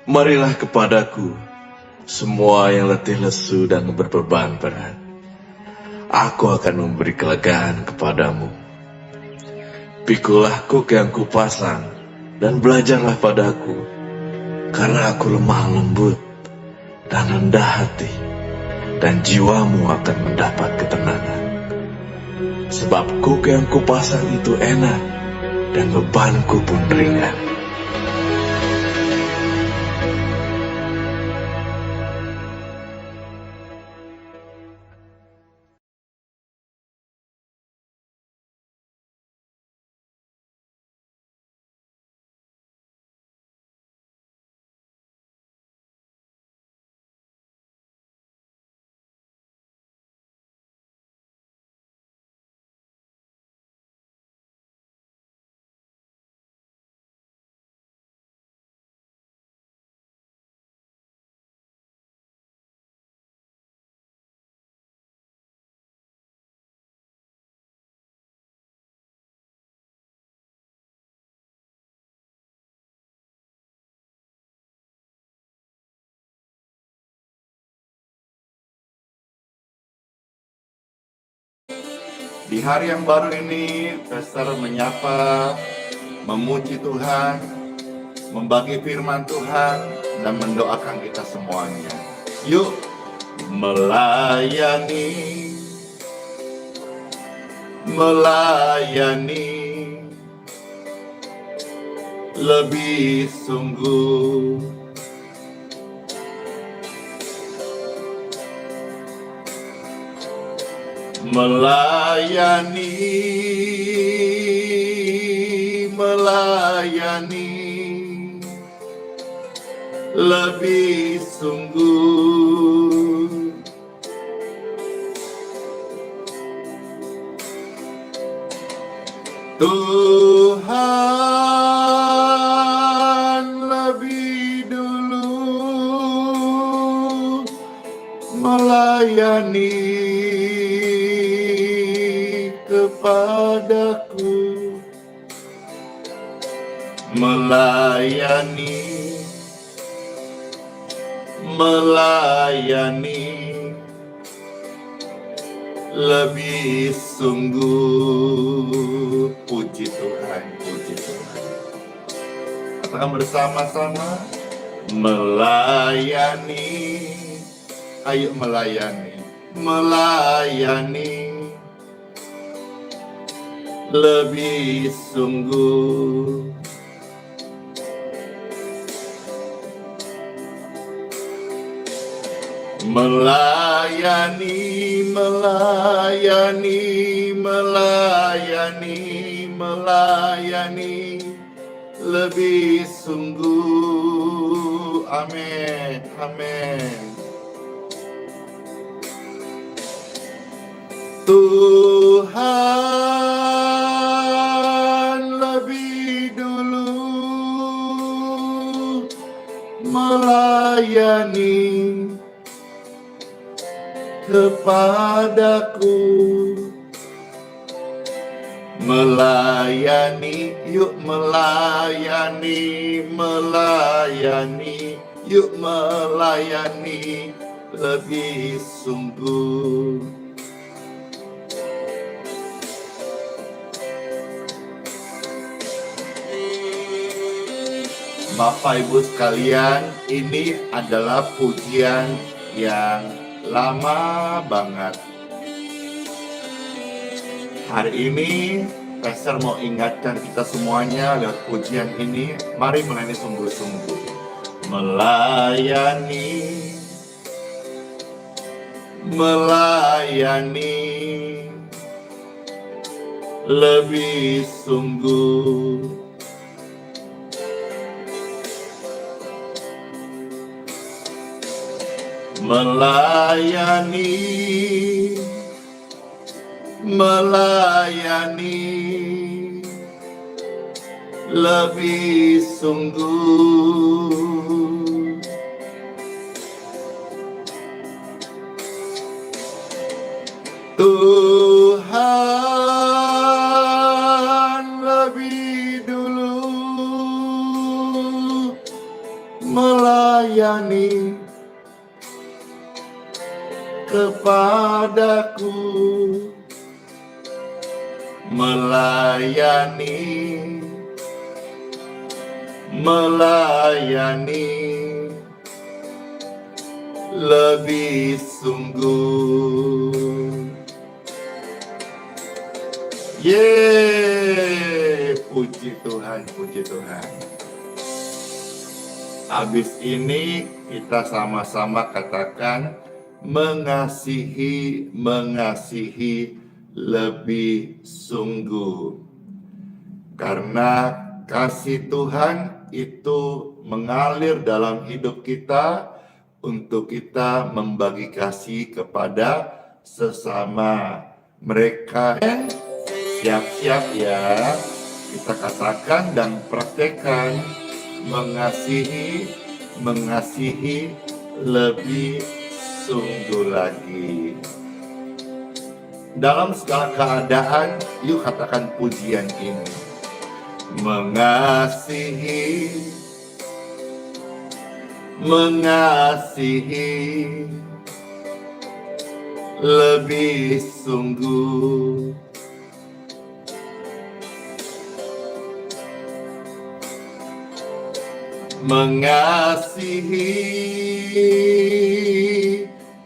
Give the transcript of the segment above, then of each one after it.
Marilah kepadaku, semua yang letih lesu dan berbeban berat. Aku akan memberi kelegaan kepadamu. Pikulah kuk yang kupasang, dan belajarlah padaku, karena aku lemah lembut dan rendah hati, dan jiwamu akan mendapat ketenangan. Sebab kuk yang kupasang itu enak, dan bebanku pun ringan. Di hari yang baru ini, Pastor menyapa, memuji Tuhan, membagi firman Tuhan, dan mendoakan kita semuanya. Yuk, melayani, lebih sungguh. Melayani lebih sungguh. Tuhan lebih dulu melayani kepadaku, melayani lebih sungguh. Puji Tuhan, puji Tuhan. Katakan bersama-sama, melayani. Ayo melayani lebih sungguh. Melayani lebih sungguh. Amin, amin. Tuhan lebih dulu melayani kepadaku, melayani, yuk melayani, yuk melayani lebih sungguh. Bapak Ibu sekalian, ini adalah pujian yang lama banget. Hari ini Pastor mau ingatkan kita semuanya lewat pujian ini, mari melayani sungguh-sungguh. Melayani lebih sungguh. Melayani lebih sungguh. Tuhan lebih dulu melayani melayani kepadaku, melayani, melayani lebih sungguh. Puji Tuhan, puji Tuhan. Habis ini kita sama-sama katakan mengasihi, mengasihi lebih sungguh. Karena kasih Tuhan itu mengalir dalam hidup kita untuk kita membagi kasih kepada sesama mereka. Siap-siap ya, kita katakan dan praktekkan mengasihi, mengasihi lebih sungguh lagi. Dalam segala keadaan, yuk katakan pujian ini. Mengasihi, mengasihi lebih sungguh. Mengasihi,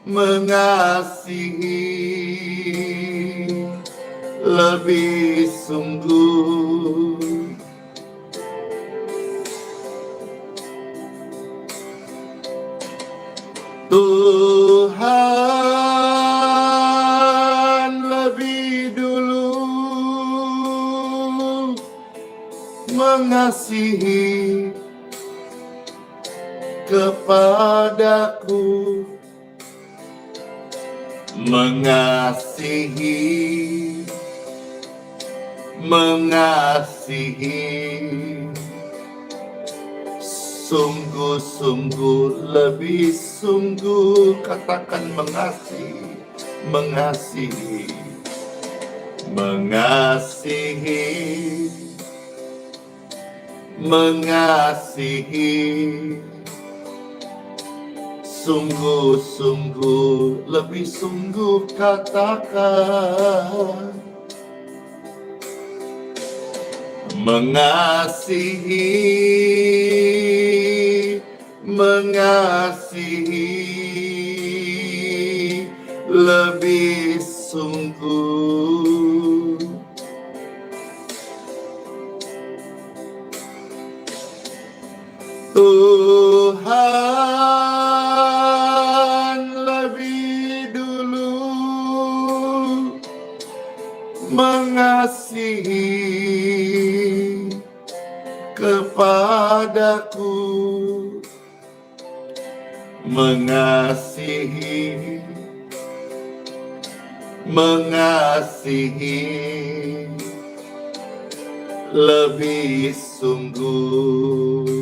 mengasihi lebih sungguh. Tuhan lebih dulu mengasihi kepadaku, mengasihi, mengasihi sungguh-sungguh, lebih sungguh. Katakan mengasihi, mengasihi, mengasihi, mengasihi sungguh-sungguh, lebih sungguh. Katakan mengasihi, mengasihi lebih sungguh. Tuhan lebih dulu mengasihi kepadaku, mengasihi, mengasihi lebih sungguh.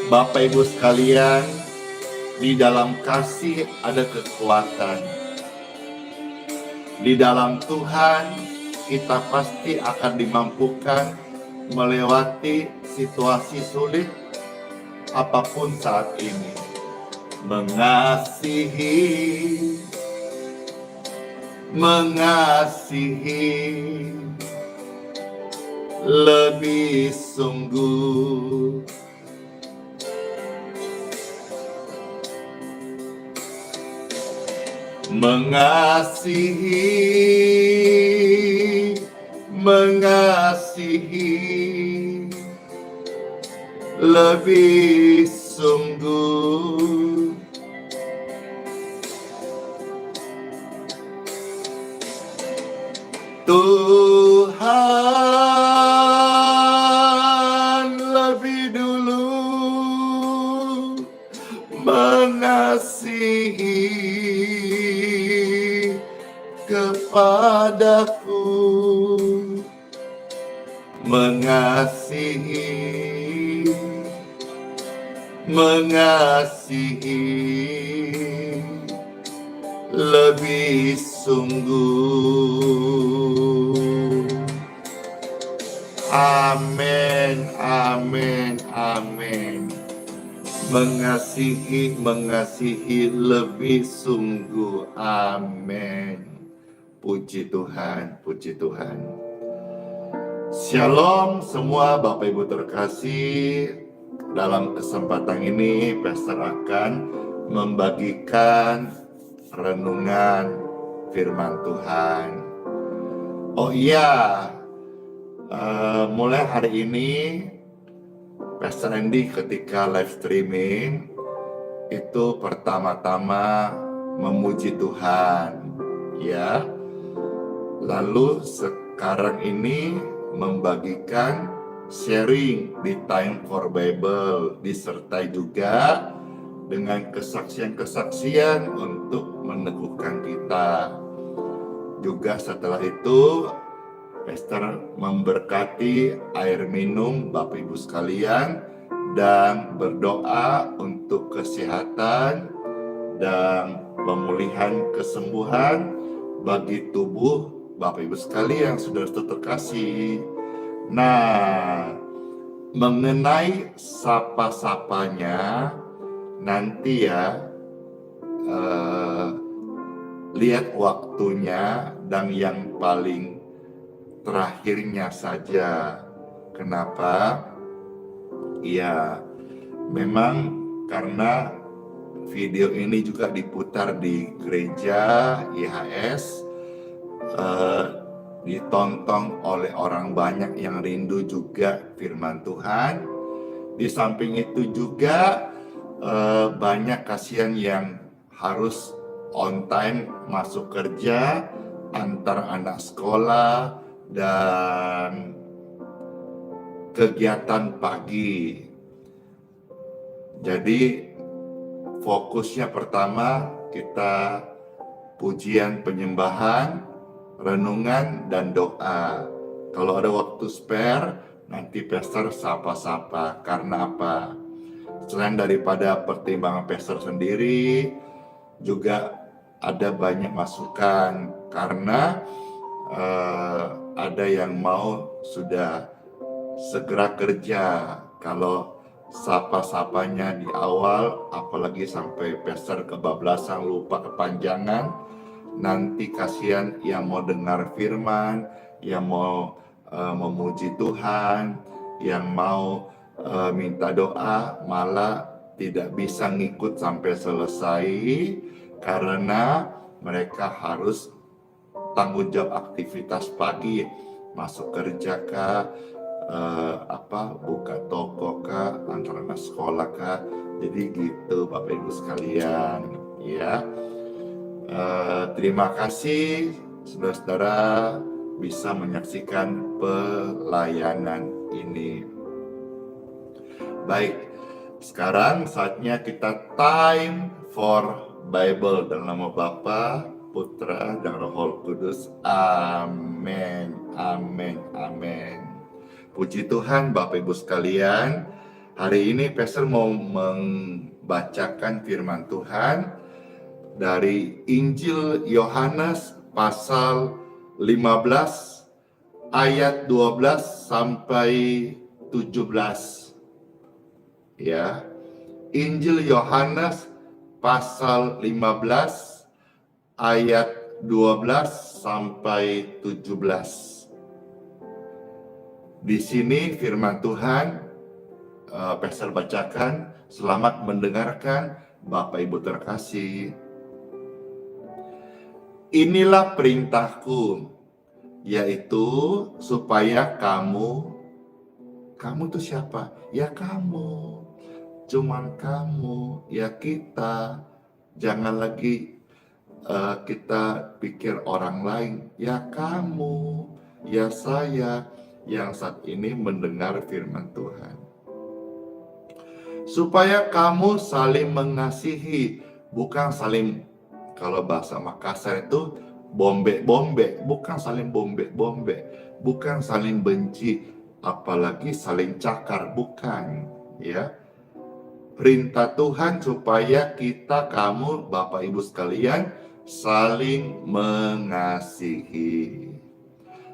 Bapak Ibu sekalian, di dalam kasih ada kekuatan. Di dalam Tuhan kita pasti akan dimampukan melewati situasi sulit apapun saat ini. Mengasihi, mengasihi lebih sungguh. Mengasihi, mengasihi lebih sungguh. Tuhan lebih dulu mengasihi kepadaku, mengasihi, mengasihi lebih sungguh. Amin, amin, amin. Mengasihi lebih sungguh. Amin. Puji Tuhan, puji Tuhan. Shalom semua Bapak Ibu terkasih. Dalam kesempatan ini Pastor akan membagikan renungan firman Tuhan. Oh iya, mulai hari ini Pastor Andy ketika live streaming itu pertama-tama memuji Tuhan, ya. Lalu sekarang ini membagikan sharing di Time for Bible, disertai juga dengan kesaksian-kesaksian untuk meneguhkan kita. Juga setelah itu Pastor memberkati air minum Bapak Ibu sekalian dan berdoa untuk kesehatan dan pemulihan kesembuhan bagi tubuh Bapak Ibu sekalian, saudara-saudara terkasih. Nah, mengenai sapa-sapanya nanti ya, lihat waktunya dan yang paling terakhirnya saja. Kenapa? Ya, memang karena video ini juga diputar di gereja IHS, ditonton oleh orang banyak yang rindu juga firman Tuhan. Di samping itu juga banyak kasihan yang harus on time masuk kerja, antar anak sekolah, dan kegiatan pagi. Jadi fokusnya pertama kita pujian penyembahan, renungan, dan doa. Kalau ada waktu spare, nanti Pastor sapa-sapa. Karena apa? Selain daripada pertimbangan Pastor sendiri, juga ada banyak masukan. Karena ada yang mau sudah segera kerja. Kalau sapa-sapanya di awal, apalagi sampai Pastor kebablasan, lupa kepanjangan, nanti kasihan yang mau dengar firman, yang mau memuji Tuhan, yang mau minta doa, malah tidak bisa ngikut sampai selesai karena mereka harus tanggung jawab aktivitas pagi, masuk kerja kah, buka toko kah, antar anak sekolah kah. Jadi gitu Bapak Ibu sekalian, ya. Terima kasih saudara-saudara bisa menyaksikan pelayanan ini. Baik, sekarang saatnya kita time for Bible dalam nama Bapa, Putra, dan Roh Kudus. Amin, amin, amin. Puji Tuhan Bapak Ibu sekalian. Hari ini Pastor mau membacakan firman Tuhan dari Injil Yohanes pasal 15 ayat 12 sampai 17. Ya. Injil Yohanes pasal 15 ayat 12 sampai 17. Di sini firman Tuhan Pastor bacakan. Selamat mendengarkan Bapak Ibu terkasih. Inilah perintahku, yaitu supaya kamu itu siapa? Ya kamu, cuman kamu, ya kita. Jangan lagi kita pikir orang lain. Ya kamu, ya saya yang saat ini mendengar firman Tuhan. Supaya kamu saling mengasihi, bukan saling, kalau bahasa Makassar itu bombe-bombe, bukan saling bombe-bombe, bukan saling benci, apalagi saling cakar, bukan, ya. Perintah Tuhan supaya kamu, Bapak Ibu sekalian, saling mengasihi.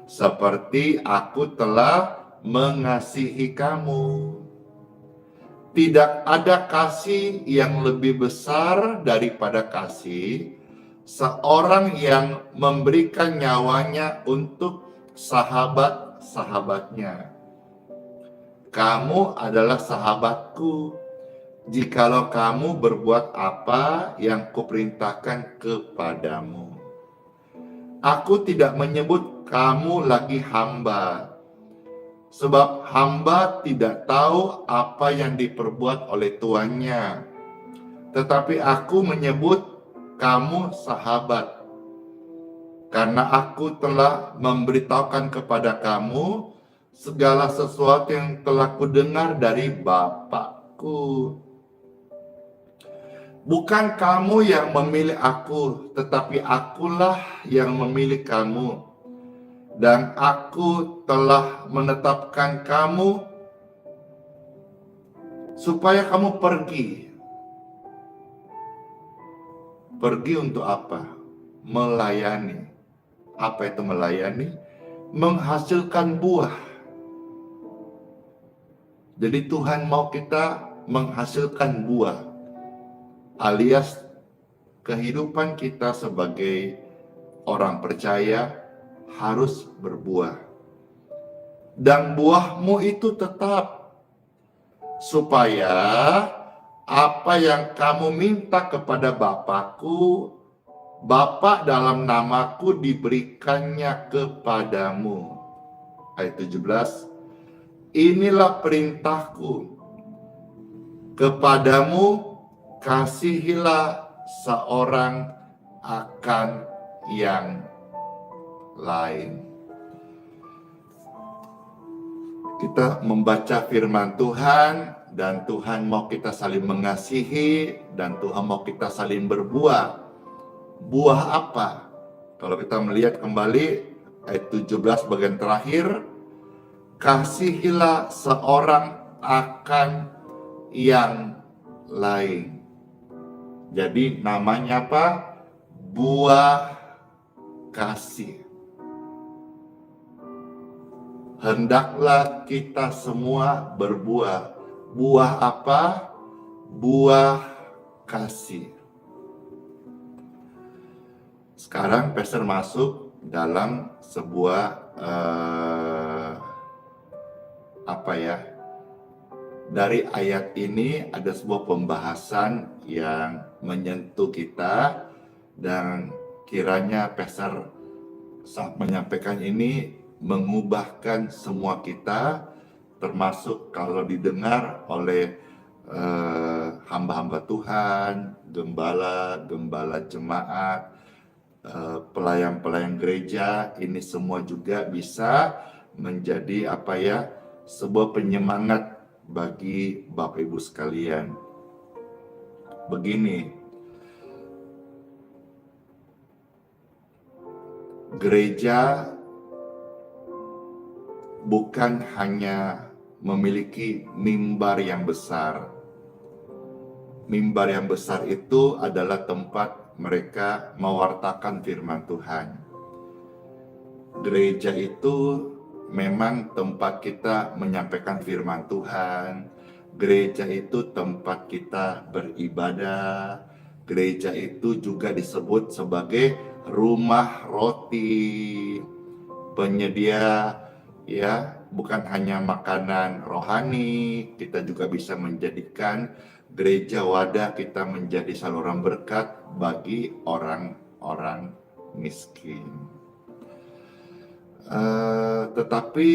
Seperti aku telah mengasihi kamu. Tidak ada kasih yang lebih besar daripada kasih seorang yang memberikan nyawanya untuk sahabat-sahabatnya. Kamu adalah sahabatku jikalau kamu berbuat apa yang kuperintahkan kepadamu. Aku tidak menyebut kamu lagi hamba, sebab hamba tidak tahu apa yang diperbuat oleh tuannya. Tetapi aku menyebut kamu sahabat, karena aku telah memberitahukan kepada kamu segala sesuatu yang telah kudengar dari Bapakku. Bukan kamu yang memilih aku, tetapi akulah yang memilih kamu. Dan aku telah menetapkan kamu supaya kamu pergi. Pergi untuk apa? Melayani. Apa itu melayani? Menghasilkan buah. Jadi Tuhan mau kita menghasilkan buah, alias kehidupan kita sebagai orang percaya harus berbuah. Dan buahmu itu tetap, supaya apa yang kamu minta kepada Bapakku, Bapa dalam namaku diberikannya kepadamu. Ayat 17, inilah perintahku kepadamu, kasihilah seorang akan yang lain. Kita membaca firman Tuhan, dan Tuhan mau kita saling mengasihi, dan Tuhan mau kita saling berbuah. Buah apa? Kalau kita melihat kembali ayat 17 bagian terakhir, kasihilah seorang akan yang lain. Jadi namanya apa? Buah kasih. Hendaklah kita semua berbuah. Buah apa? Buah kasih. Sekarang Pastor masuk dalam sebuah dari ayat ini ada sebuah pembahasan yang menyentuh kita, dan kiranya Pastor saat menyampaikan ini mengubahkan semua kita, termasuk kalau didengar oleh hamba-hamba Tuhan, gembala jemaat, pelayan-pelayan gereja, ini semua juga bisa menjadi sebuah penyemangat bagi Bapak Ibu sekalian. Begini, gereja bukan hanya memiliki mimbar yang besar. Mimbar yang besar itu adalah tempat mereka mewartakan firman Tuhan. Gereja itu memang tempat kita menyampaikan firman Tuhan. Gereja itu tempat kita beribadah. Gereja itu juga disebut sebagai rumah roti, penyedia bukan hanya makanan rohani. Kita juga bisa menjadikan gereja wadah kita menjadi saluran berkat bagi orang-orang miskin. Tetapi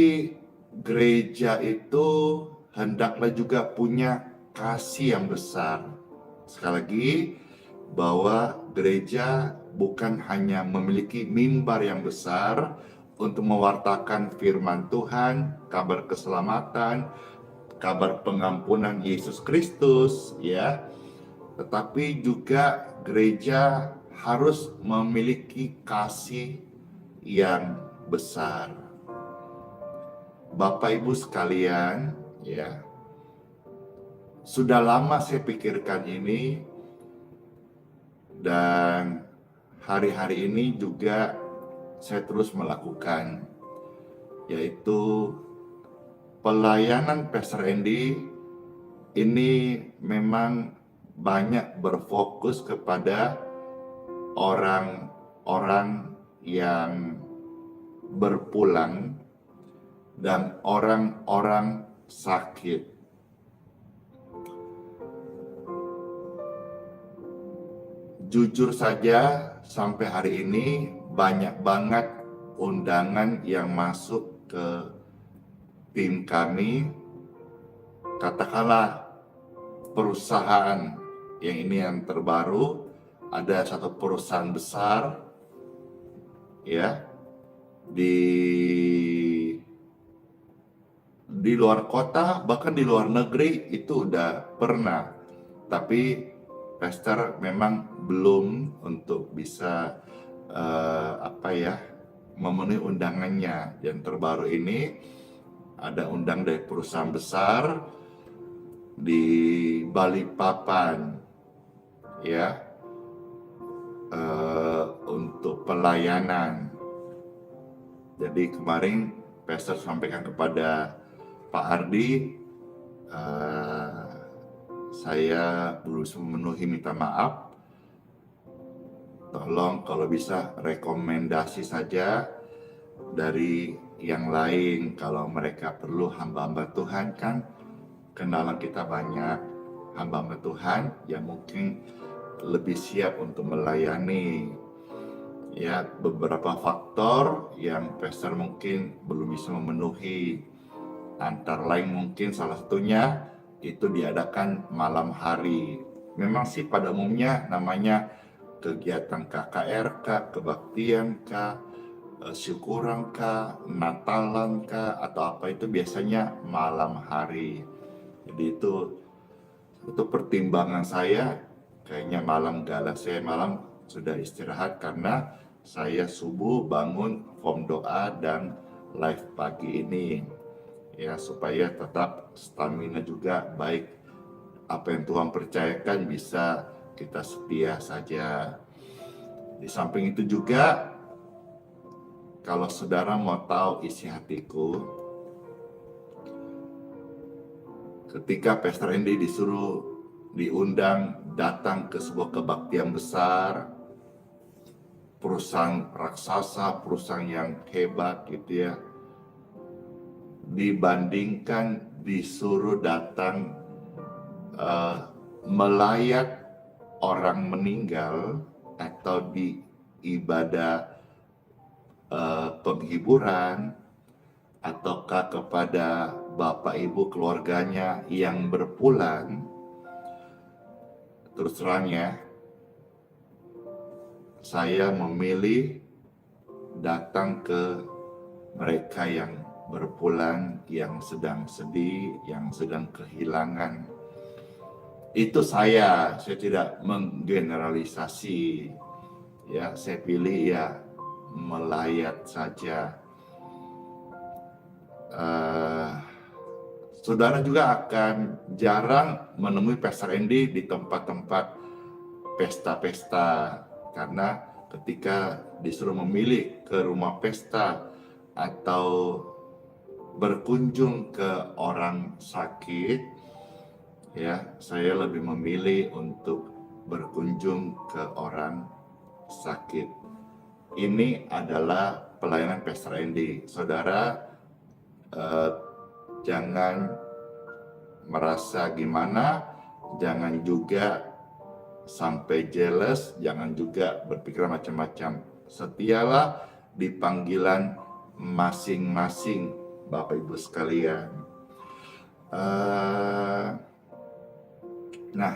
gereja itu hendaklah juga punya kasih yang besar. Sekali lagi, bahwa gereja bukan hanya memiliki mimbar yang besar untuk mewartakan firman Tuhan, kabar keselamatan, kabar pengampunan Yesus Kristus, tetapi juga gereja harus memiliki kasih yang besar. Bapak Ibu sekalian, sudah lama saya pikirkan ini, dan hari-hari ini juga saya terus melakukan, yaitu pelayanan Pastor Andy ini memang banyak berfokus kepada orang-orang yang berpulang dan orang-orang sakit. Jujur saja, sampai hari ini banyak banget undangan yang masuk ke tim kami. Katakanlah perusahaan yang terbaru, ada satu perusahaan besar ya di luar kota, bahkan di luar negeri itu udah pernah. Tapi pastor memang belum untuk bisa memenuhi undangannya. Yang terbaru ini ada undang dari perusahaan besar di Balikpapan ya, untuk pelayanan. Jadi kemarin pastor sampaikan kepada Pak Ardi, saya belum memenuhi, minta maaf. Tolong kalau bisa rekomendasi saja dari yang lain. Kalau mereka perlu hamba-hamba Tuhan, kan kenalan kita banyak hamba-hamba Tuhan yang mungkin lebih siap untuk melayani. Ya, beberapa faktor yang pastor mungkin belum bisa memenuhi. Antara lain mungkin salah satunya itu diadakan malam hari. Memang sih pada umumnya namanya kegiatan KKR, kebaktian, syukuran, Natalan, atau apa itu biasanya malam hari. Jadi itu pertimbangan saya, kayaknya malam gala saya malam sudah istirahat karena saya subuh bangun form doa dan live pagi ini. Ya, supaya tetap stamina juga baik, apa yang Tuhan percayakan bisa kita setia saja. Di samping itu juga, kalau saudara mau tahu isi hatiku, ketika Pastor Andy diundang datang ke sebuah kebaktian besar, perusahaan raksasa, perusahaan yang hebat gitu ya, dibandingkan disuruh datang melayat orang meninggal atau di ibadah penghiburan, ataukah kepada bapak ibu keluarganya yang berpulang, terus terang ya, saya memilih datang ke mereka yang berpulang, yang sedang sedih, yang sedang kehilangan. Itu saya tidak menggeneralisasi ya, saya pilih ya melayat saja. Saudara juga akan jarang menemui Pastor Andy di tempat-tempat pesta-pesta, karena ketika disuruh memilih ke rumah pesta atau berkunjung ke orang sakit, ya saya lebih memilih untuk berkunjung ke orang sakit. Ini adalah pelayanan Pastor Andy. Saudara jangan merasa gimana, jangan juga sampai jealous, jangan juga berpikir macam-macam. Setialah di panggilan masing-masing, Bapak Ibu sekalian. Nah,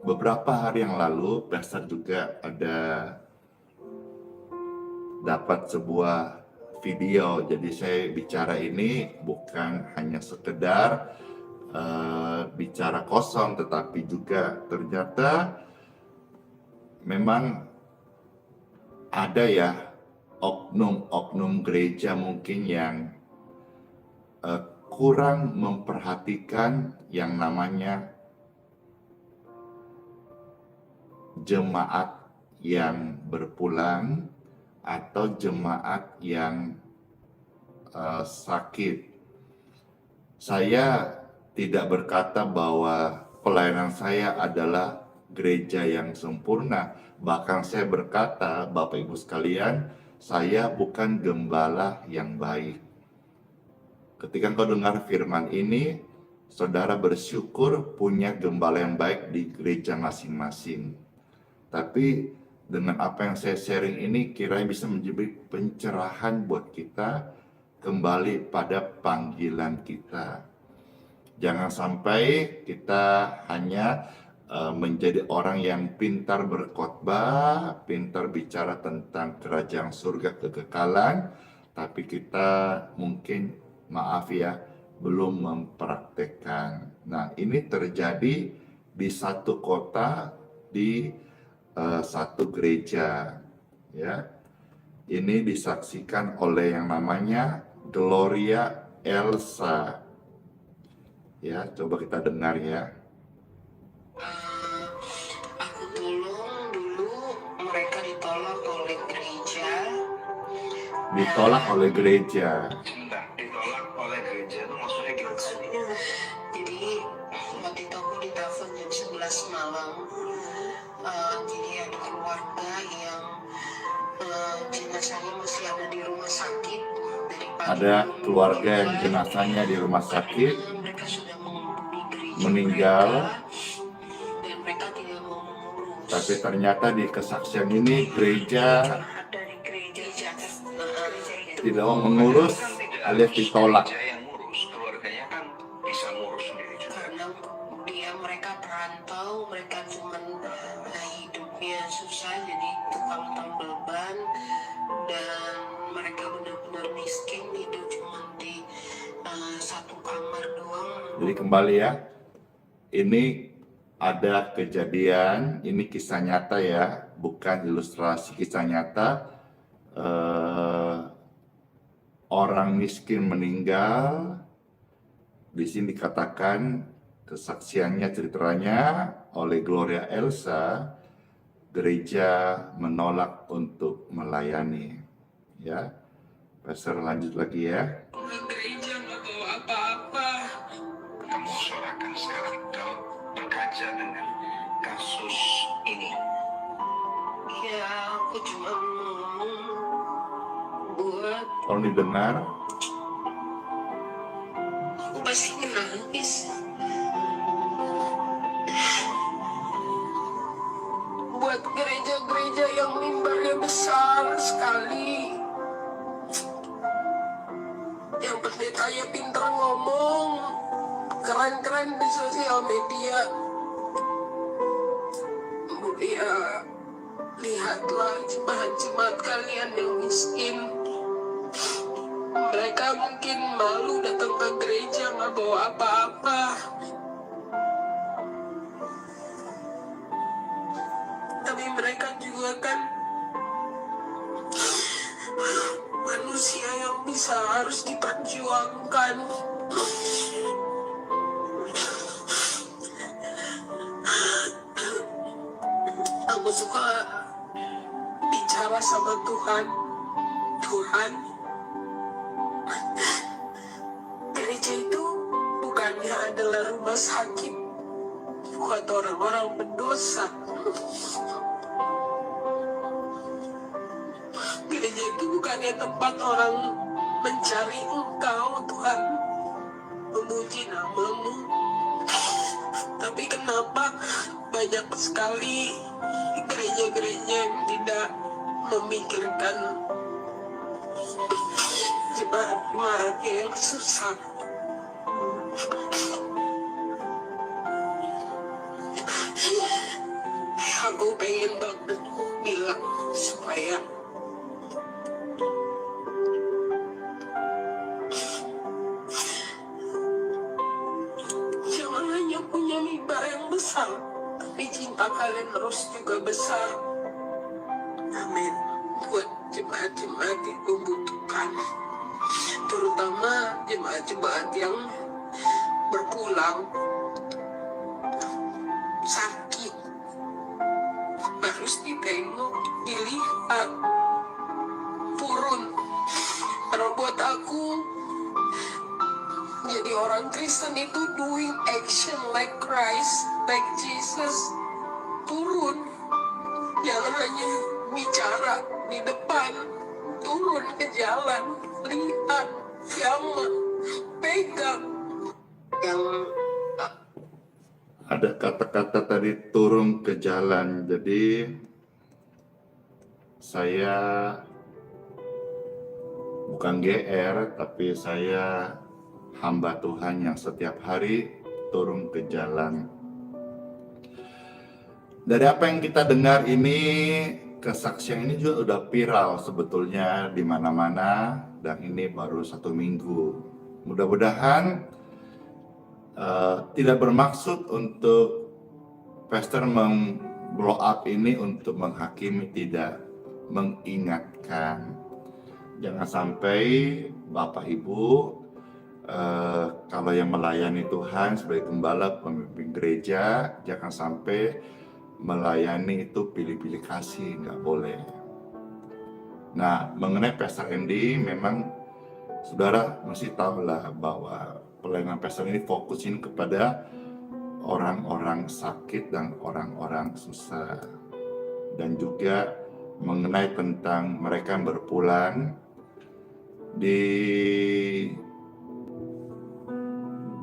beberapa hari yang lalu Pastor juga ada dapat sebuah video. Jadi saya bicara ini bukan hanya sekedar bicara kosong, tetapi juga ternyata memang ada ya oknum-oknum gereja mungkin yang kurang memperhatikan yang namanya jemaat yang berpulang atau jemaat yang sakit. Saya tidak berkata bahwa pelayanan saya adalah gereja yang sempurna. Bahkan saya berkata, Bapak Ibu sekalian, saya bukan gembala yang baik. Ketika engkau dengar firman ini, saudara bersyukur punya gembala yang baik di gereja masing-masing. Tapi dengan apa yang saya sharing ini kiranya bisa menjadi pencerahan buat kita kembali pada panggilan kita. Jangan sampai kita hanya menjadi orang yang pintar berkhotbah, pintar bicara tentang kerajaan surga kekekalan, tapi kita mungkin, maaf ya, belum mempraktekkan. Nah, ini terjadi di satu kota, di satu gereja, ya. Ini disaksikan oleh yang namanya Gloria Elsa. Ya, coba kita dengar ya. Aku tolong dulu mereka ditolak oleh gereja. Ditolak oleh gereja. Sebentar, ditolak oleh gereja itu maksudnya gimana? Jadi waktu itu aku ditelepon jam 11 malam. Jadi ada keluarga yang jenazahnya masih ada di rumah sakit. Dari pagi Ada keluarga yang jenazahnya di rumah sakit, mereka sudah menghubungi gereja meninggal. dan mereka tidak mau mengurus. Tapi ternyata di kesaksian ini gereja Dari gereja tidak mau mengurus alias ditolak. Gereja yang ngurus, keluarganya kan bisa ngurus sendiri juga. Karena mereka perantau, mereka cuman hidupnya susah jadi tukang tambal ban, dan mereka benar-benar miskin, hidup cuma di satu kamar doang. Jadi kembali ya, ini ada kejadian, ini kisah nyata ya, bukan ilustrasi, kisah nyata. Orang miskin meninggal, di sini dikatakan kesaksiannya, ceritanya oleh Gloria Elsa, gereja menolak untuk melayani. Ya, Pastor lanjut lagi ya. Gereja nggak bawa apa-apa. Kamu usulkan sekarang kalau berkaca dengan kasus ini. Ya, aku cuma ngomong buat Kalau didengar, aku pasti nangis. Buat gereja-gereja yang mimbarnya besar sekali, yang pendetanya pintar ngomong, keren-keren di sosial media. Ya, lihatlah jemaat-jemaat kalian yang miskin. Mereka mungkin malu datang ke gereja nggak bawa apa-apa. Tapi mereka juga kan manusia yang bisa harus diperjuangkan. Aku suka bicara sama Tuhan. Tuhan, gereja itu bukannya adalah rumah sakit buat orang-orang berdosa. Gereja itu bukannya tempat orang mencari Engkau, Tuhan, memuji nama-Mu. Tapi kenapa banyak sekali gereja-gereja yang tidak memikirkan jemaat-jemaat yang susah. Aku pengen banget bilang supaya jangan hanya punya mimbar yang besar, tapi cinta kalian harus juga besar. Amin. Buat jemaat-jemaat yang membutuhkan, terutama jemaat-jemaat yang berpulang sakit, harus ditengok, dilihat, turun. Karena buat aku jadi orang Kristen itu doing action like Christ, like Jesus. Turun, jangan hanya bicara di depan, turun ke jalan, lihat, jamah, pegang. Yang Ada kata-kata tadi turun ke jalan. Jadi saya bukan GR, tapi saya hamba Tuhan yang setiap hari turun ke jalan. Dari apa yang kita dengar ini, kesaksian ini juga udah viral sebetulnya di mana-mana, dan ini baru 1 minggu. Mudah-mudahan tidak bermaksud untuk pastor blow up ini untuk menghakimi, tidak, mengingatkan. Jangan sampai Bapak Ibu kalau yang melayani Tuhan sebagai gembala, pemimpin gereja, jangan sampai melayani itu pilih-pilih kasih, nggak boleh. Nah, mengenai Pastor Andy, memang saudara mesti tahulah bahwa pelayanan Pastor ini fokusin kepada orang-orang sakit dan orang-orang susah. Dan juga mengenai tentang mereka yang berpulang di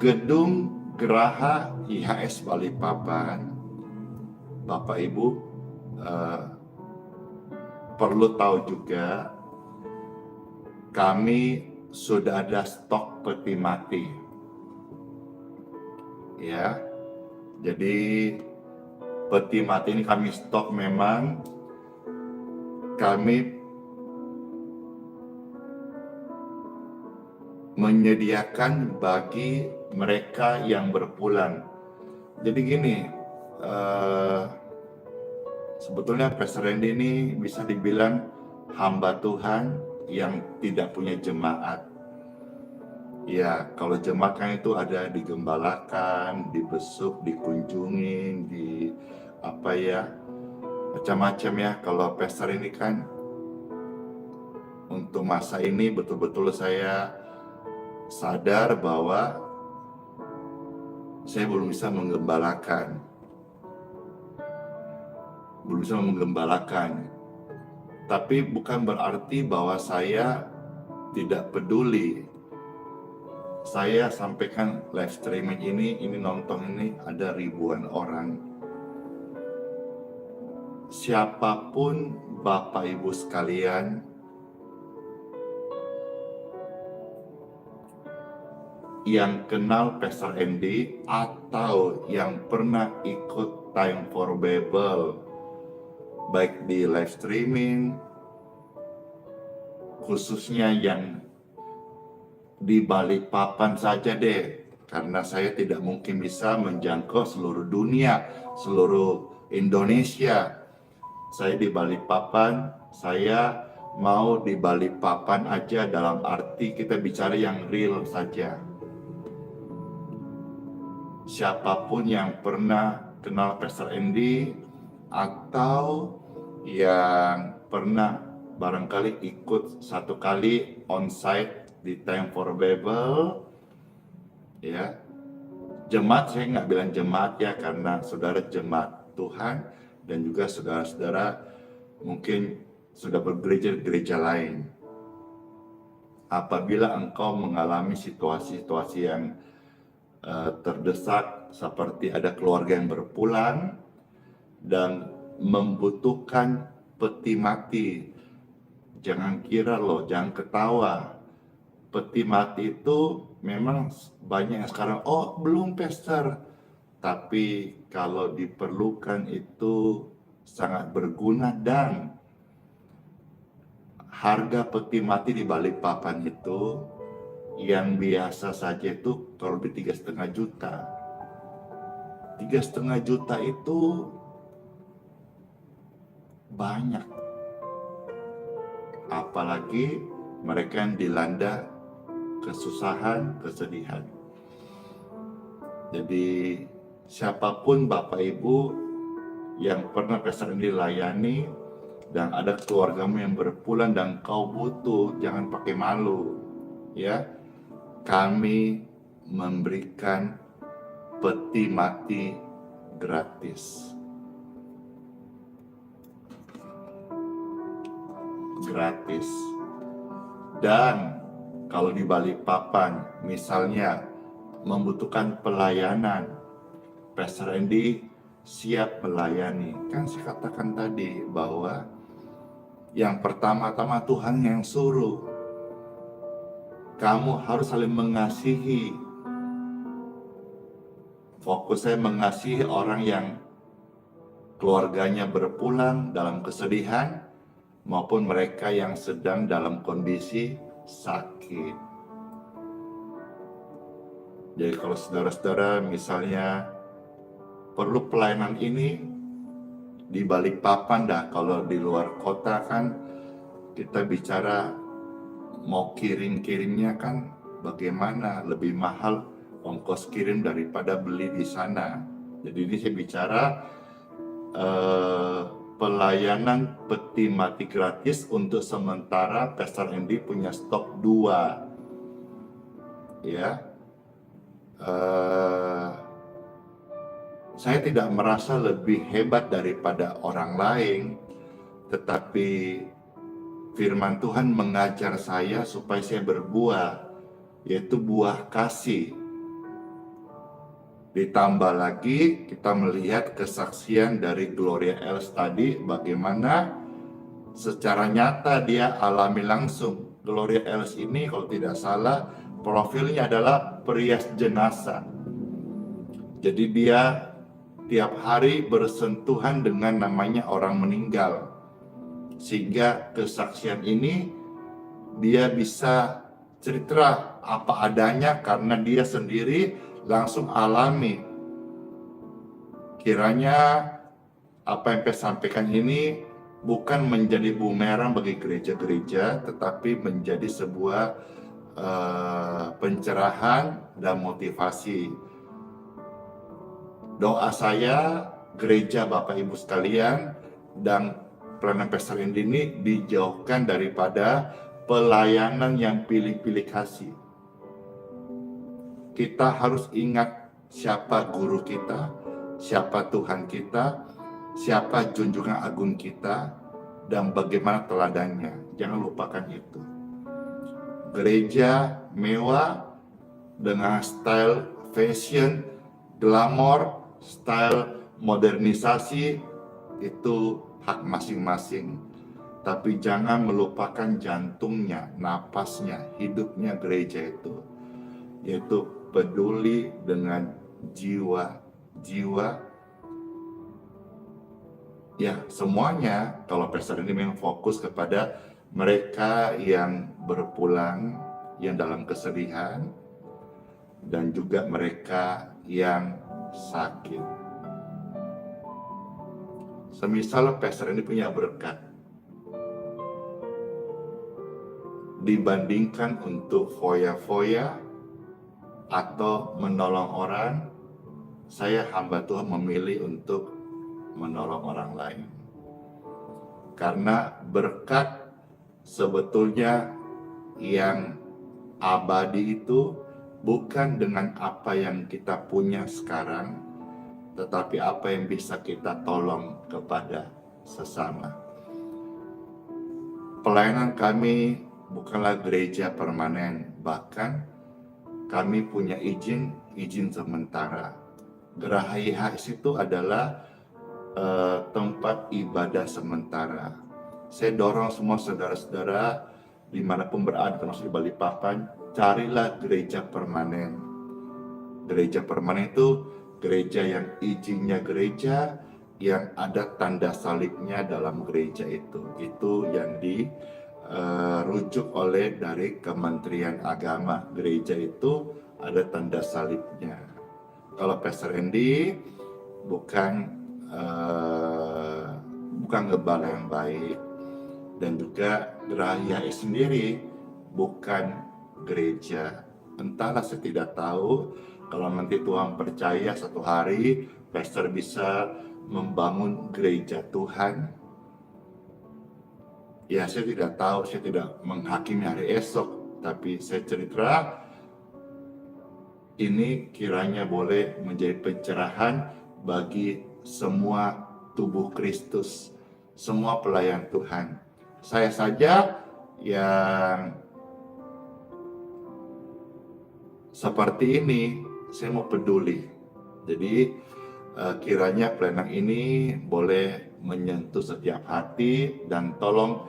gedung Geraha IHS Balikpapan. Bapak Ibu perlu tahu juga, kami sudah ada stok peti mati, ya. Jadi peti mati ini kami stok, memang kami menyediakan bagi mereka yang berpulang. Jadi gini, sebetulnya Pastor Randy ini bisa dibilang hamba Tuhan yang tidak punya jemaat. Ya, kalau jemaat kan itu ada digembalakan, dibesuk, dikunjungin, di apa ya, macam-macam ya. Kalau Pastor ini kan untuk masa ini betul-betul saya sadar bahwa saya belum bisa menggembalakan. Tapi bukan berarti bahwa saya tidak peduli. Saya sampaikan live streaming ini nonton ini ada ribuan orang. Siapapun Bapak Ibu sekalian yang kenal Pastor Andy atau yang pernah ikut Time for Bible, baik di live streaming, khususnya yang di Balikpapan saja deh, karena saya tidak mungkin bisa menjangkau seluruh dunia, seluruh Indonesia. Saya di Balikpapan, saya mau di Balikpapan aja, dalam arti kita bicara yang real saja. Siapapun yang pernah kenal Pastor Andy atau yang pernah barangkali ikut satu kali onsite di Time for Bible, ya, jemaat, saya nggak bilang jemaat ya, karena saudara jemaat Tuhan dan juga saudara-saudara mungkin sudah bergereja di gereja lain. Apabila engkau mengalami situasi-situasi yang terdesak, seperti ada keluarga yang berpulang dan membutuhkan peti mati, jangan kira loh, jangan ketawa. Peti mati itu memang banyak yang sekarang, oh belum Pastor, tapi kalau diperlukan itu sangat berguna. Dan harga peti mati di Balikpapan itu yang biasa saja itu kalau di 3,5 juta. 3,5 juta itu banyak. Apalagi mereka yang dilanda kesusahan, kesedihan. Jadi siapapun Bapak Ibu yang pernah Pastor Andy layani dan ada keluargamu yang berpulang dan kau butuh, jangan pakai malu, ya. Kami memberikan peti mati gratis. Gratis. Dan kalau di Balikpapan misalnya membutuhkan pelayanan, Pastor Andy siap melayani. Kan saya katakan tadi bahwa yang pertama-tama Tuhan yang suruh. Kamu harus saling mengasihi. Fokus saya mengasihi orang yang keluarganya berpulang dalam kesedihan maupun mereka yang sedang dalam kondisi sakit. Jadi kalau saudara-saudara misalnya perlu pelayanan ini di Balikpapan dah, kalau di luar kota kan kita bicara mau kirimnya kan bagaimana, lebih mahal ongkos kirim daripada beli di sana. Jadi ini saya bicara pelayanan peti mati gratis untuk sementara. Pastor Andy punya stok 2 ya. Saya tidak merasa lebih hebat daripada orang lain, tetapi firman Tuhan mengajar saya supaya saya berbuah, yaitu buah kasih. Ditambah lagi kita melihat kesaksian dari Gloria Els tadi, bagaimana secara nyata dia alami langsung. Gloria Els ini kalau tidak salah profilnya adalah perias jenazah. Jadi dia tiap hari bersentuhan dengan namanya orang meninggal. Sehingga kesaksian ini dia bisa cerita apa adanya karena dia sendiri langsung alami. Kiranya apa yang saya sampaikan ini bukan menjadi bumerang bagi gereja-gereja, tetapi menjadi sebuah pencerahan dan motivasi. Doa saya, gereja Bapak Ibu sekalian dan pelayanan Pastor Andy ini dijauhkan daripada pelayanan yang pilih-pilih kasih. Kita harus ingat siapa guru kita, siapa Tuhan kita, siapa junjungan agung kita, dan bagaimana teladannya. Jangan lupakan itu. Gereja mewah dengan style fashion, glamor, style modernisasi, itu hak masing-masing. Tapi jangan melupakan jantungnya, napasnya, hidupnya gereja itu, yaitu peduli dengan jiwa. Ya, semuanya kalau Pastor ini memang fokus kepada mereka yang berpulang, yang dalam kesedihan, dan juga mereka yang sakit. Semisal Pastor ini punya berkat, dibandingkan untuk foya-foya atau menolong orang, saya hamba Tuhan memilih untuk menolong orang lain. Karena berkat sebetulnya yang abadi itu bukan dengan apa yang kita punya sekarang, tetapi apa yang bisa kita tolong kepada sesama. Pelayanan kami bukanlah gereja permanen, bahkan kami punya izin sementara. Geraha IHS itu adalah tempat ibadah sementara. Saya dorong semua saudara-saudara dimanapun berada, termasuk di Balikpapan, carilah gereja permanen. Gereja permanen itu gereja yang izinnya gereja, yang ada tanda salibnya dalam gereja itu. Itu yang dirujuk oleh dari Kementerian Agama. Gereja itu ada tanda salibnya. Kalau Pastor Andy bukan gembala yang baik, dan juga Geraha IHS sendiri bukan gereja. Entahlah, saya tidak tahu. Kalau nanti Tuhan percaya satu hari Pastor bisa membangun gereja Tuhan, ya saya tidak tahu, saya tidak menghakimi hari esok, tapi saya cerita ini kiranya boleh menjadi pencerahan bagi semua tubuh Kristus, semua pelayan Tuhan. Saya saja yang seperti ini, saya mau peduli. Jadi kiranya pelayanan ini boleh menyentuh setiap hati, dan tolong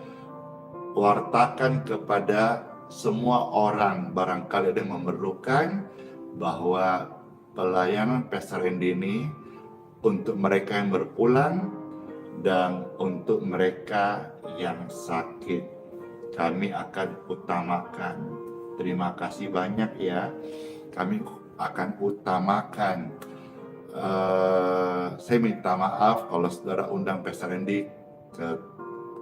wartakan kepada semua orang, barangkali ada yang memerlukan, bahwa pelayanan Pastor Randy ini untuk mereka yang berpulang dan untuk mereka yang sakit, kami akan utamakan. Terima kasih banyak ya, kami akan utamakan. Saya minta maaf kalau saudara undang Pastor Randy ke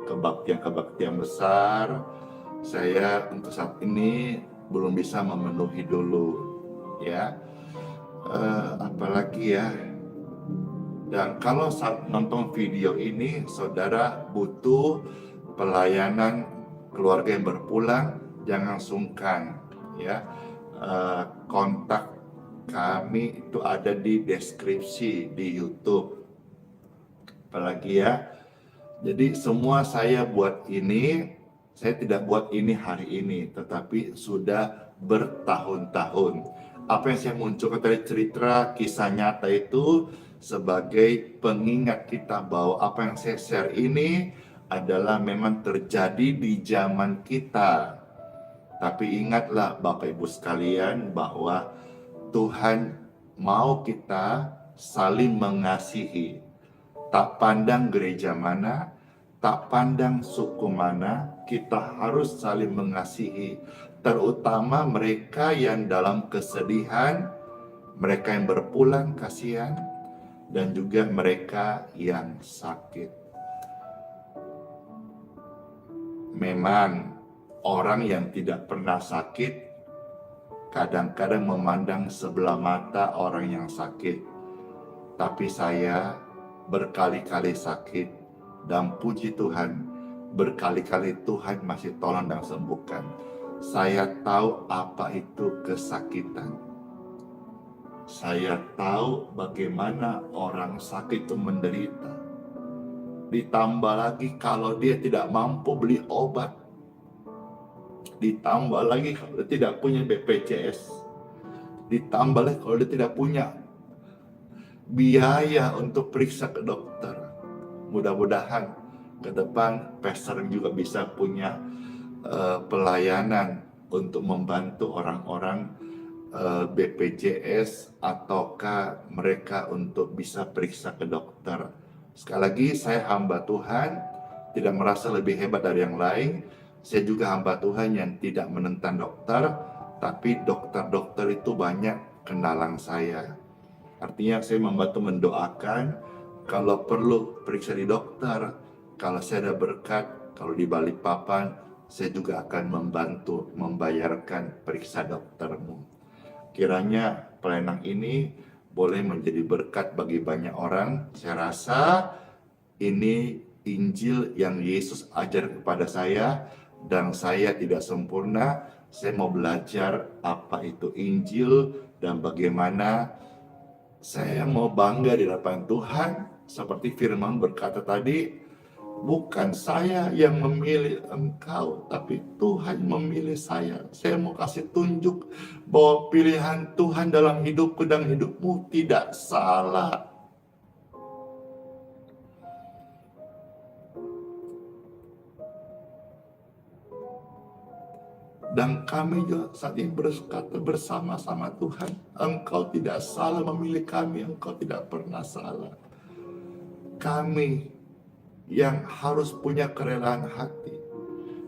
kebaktian besar. Saya untuk saat ini belum bisa memenuhi dulu ya, apalagi ya. Dan kalau saat nonton video ini saudara butuh pelayanan keluarga yang berpulang, jangan sungkan ya. Kontak kami itu ada di deskripsi di YouTube. Apalagi ya. Jadi semua saya buat ini, saya tidak buat ini hari ini, tetapi sudah bertahun-tahun. Apa yang saya munculkan dari cerita kisah nyata itu sebagai pengingat kita bahwa apa yang saya share ini adalah memang terjadi di zaman kita. Tapi ingatlah Bapak Ibu sekalian bahwa Tuhan mau kita saling mengasihi. Tak pandang gereja mana, tak pandang suku mana, kita harus saling mengasihi. Terutama mereka yang dalam kesedihan, mereka yang berpulang kasihan, dan juga mereka yang sakit. Memang orang yang tidak pernah sakit kadang-kadang memandang sebelah mata orang yang sakit. Tapi saya berkali-kali sakit, dan puji Tuhan, berkali-kali Tuhan masih tolong dan sembuhkan. Saya tahu apa itu kesakitan. Saya tahu bagaimana orang sakit itu menderita. Ditambah lagi kalau dia tidak mampu beli obat. Ditambah lagi kalau dia tidak punya BPJS. Ditambah lagi kalau dia tidak punya biaya untuk periksa ke dokter. Mudah-mudahan ke depan Pastor juga bisa punya pelayanan untuk membantu orang-orang BPJS ataukah mereka untuk bisa periksa ke dokter. Sekali lagi saya hamba Tuhan, tidak merasa lebih hebat dari yang lain. Saya juga hamba Tuhan yang tidak menentang dokter, tapi dokter-dokter itu banyak kenalan saya. Artinya saya membantu mendoakan, kalau perlu periksa di dokter, kalau saya ada berkat, kalau di Balikpapan, saya juga akan membantu membayarkan periksa doktermu. Kiranya pelayanan ini boleh menjadi berkat bagi banyak orang. Saya rasa ini Injil yang Yesus ajar kepada saya, dan saya tidak sempurna. Saya mau belajar apa itu Injil dan bagaimana saya mau bangga di hadapan Tuhan. Seperti firman berkata tadi, bukan saya yang memilih engkau, tapi Tuhan memilih saya. Saya mau kasih tunjuk bahwa pilihan Tuhan dalam hidupku dan hidupmu tidak salah. Dan kami juga saat ini berkata bersama-sama, Tuhan, Engkau tidak salah memilih kami, Engkau tidak pernah salah. Kami yang harus punya kerelaan hati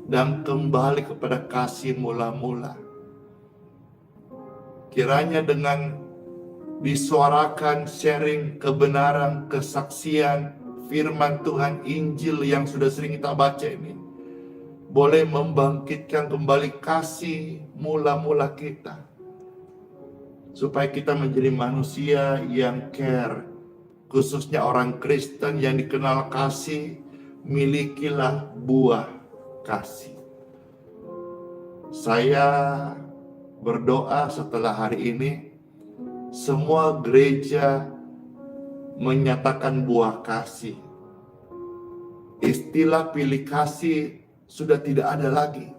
dan kembali kepada kasih mula-mula. Kiranya dengan disuarakan sharing kebenaran, kesaksian, firman Tuhan, Injil yang sudah sering kita baca ini, boleh membangkitkan kembali kasih mula-mula kita. Supaya kita menjadi manusia yang care. Khususnya orang Kristen yang dikenal kasih, milikilah buah kasih. Saya berdoa setelah hari ini, Semua gereja menyatakan buah kasih. Istilah pilih kasih sudah tidak ada lagi.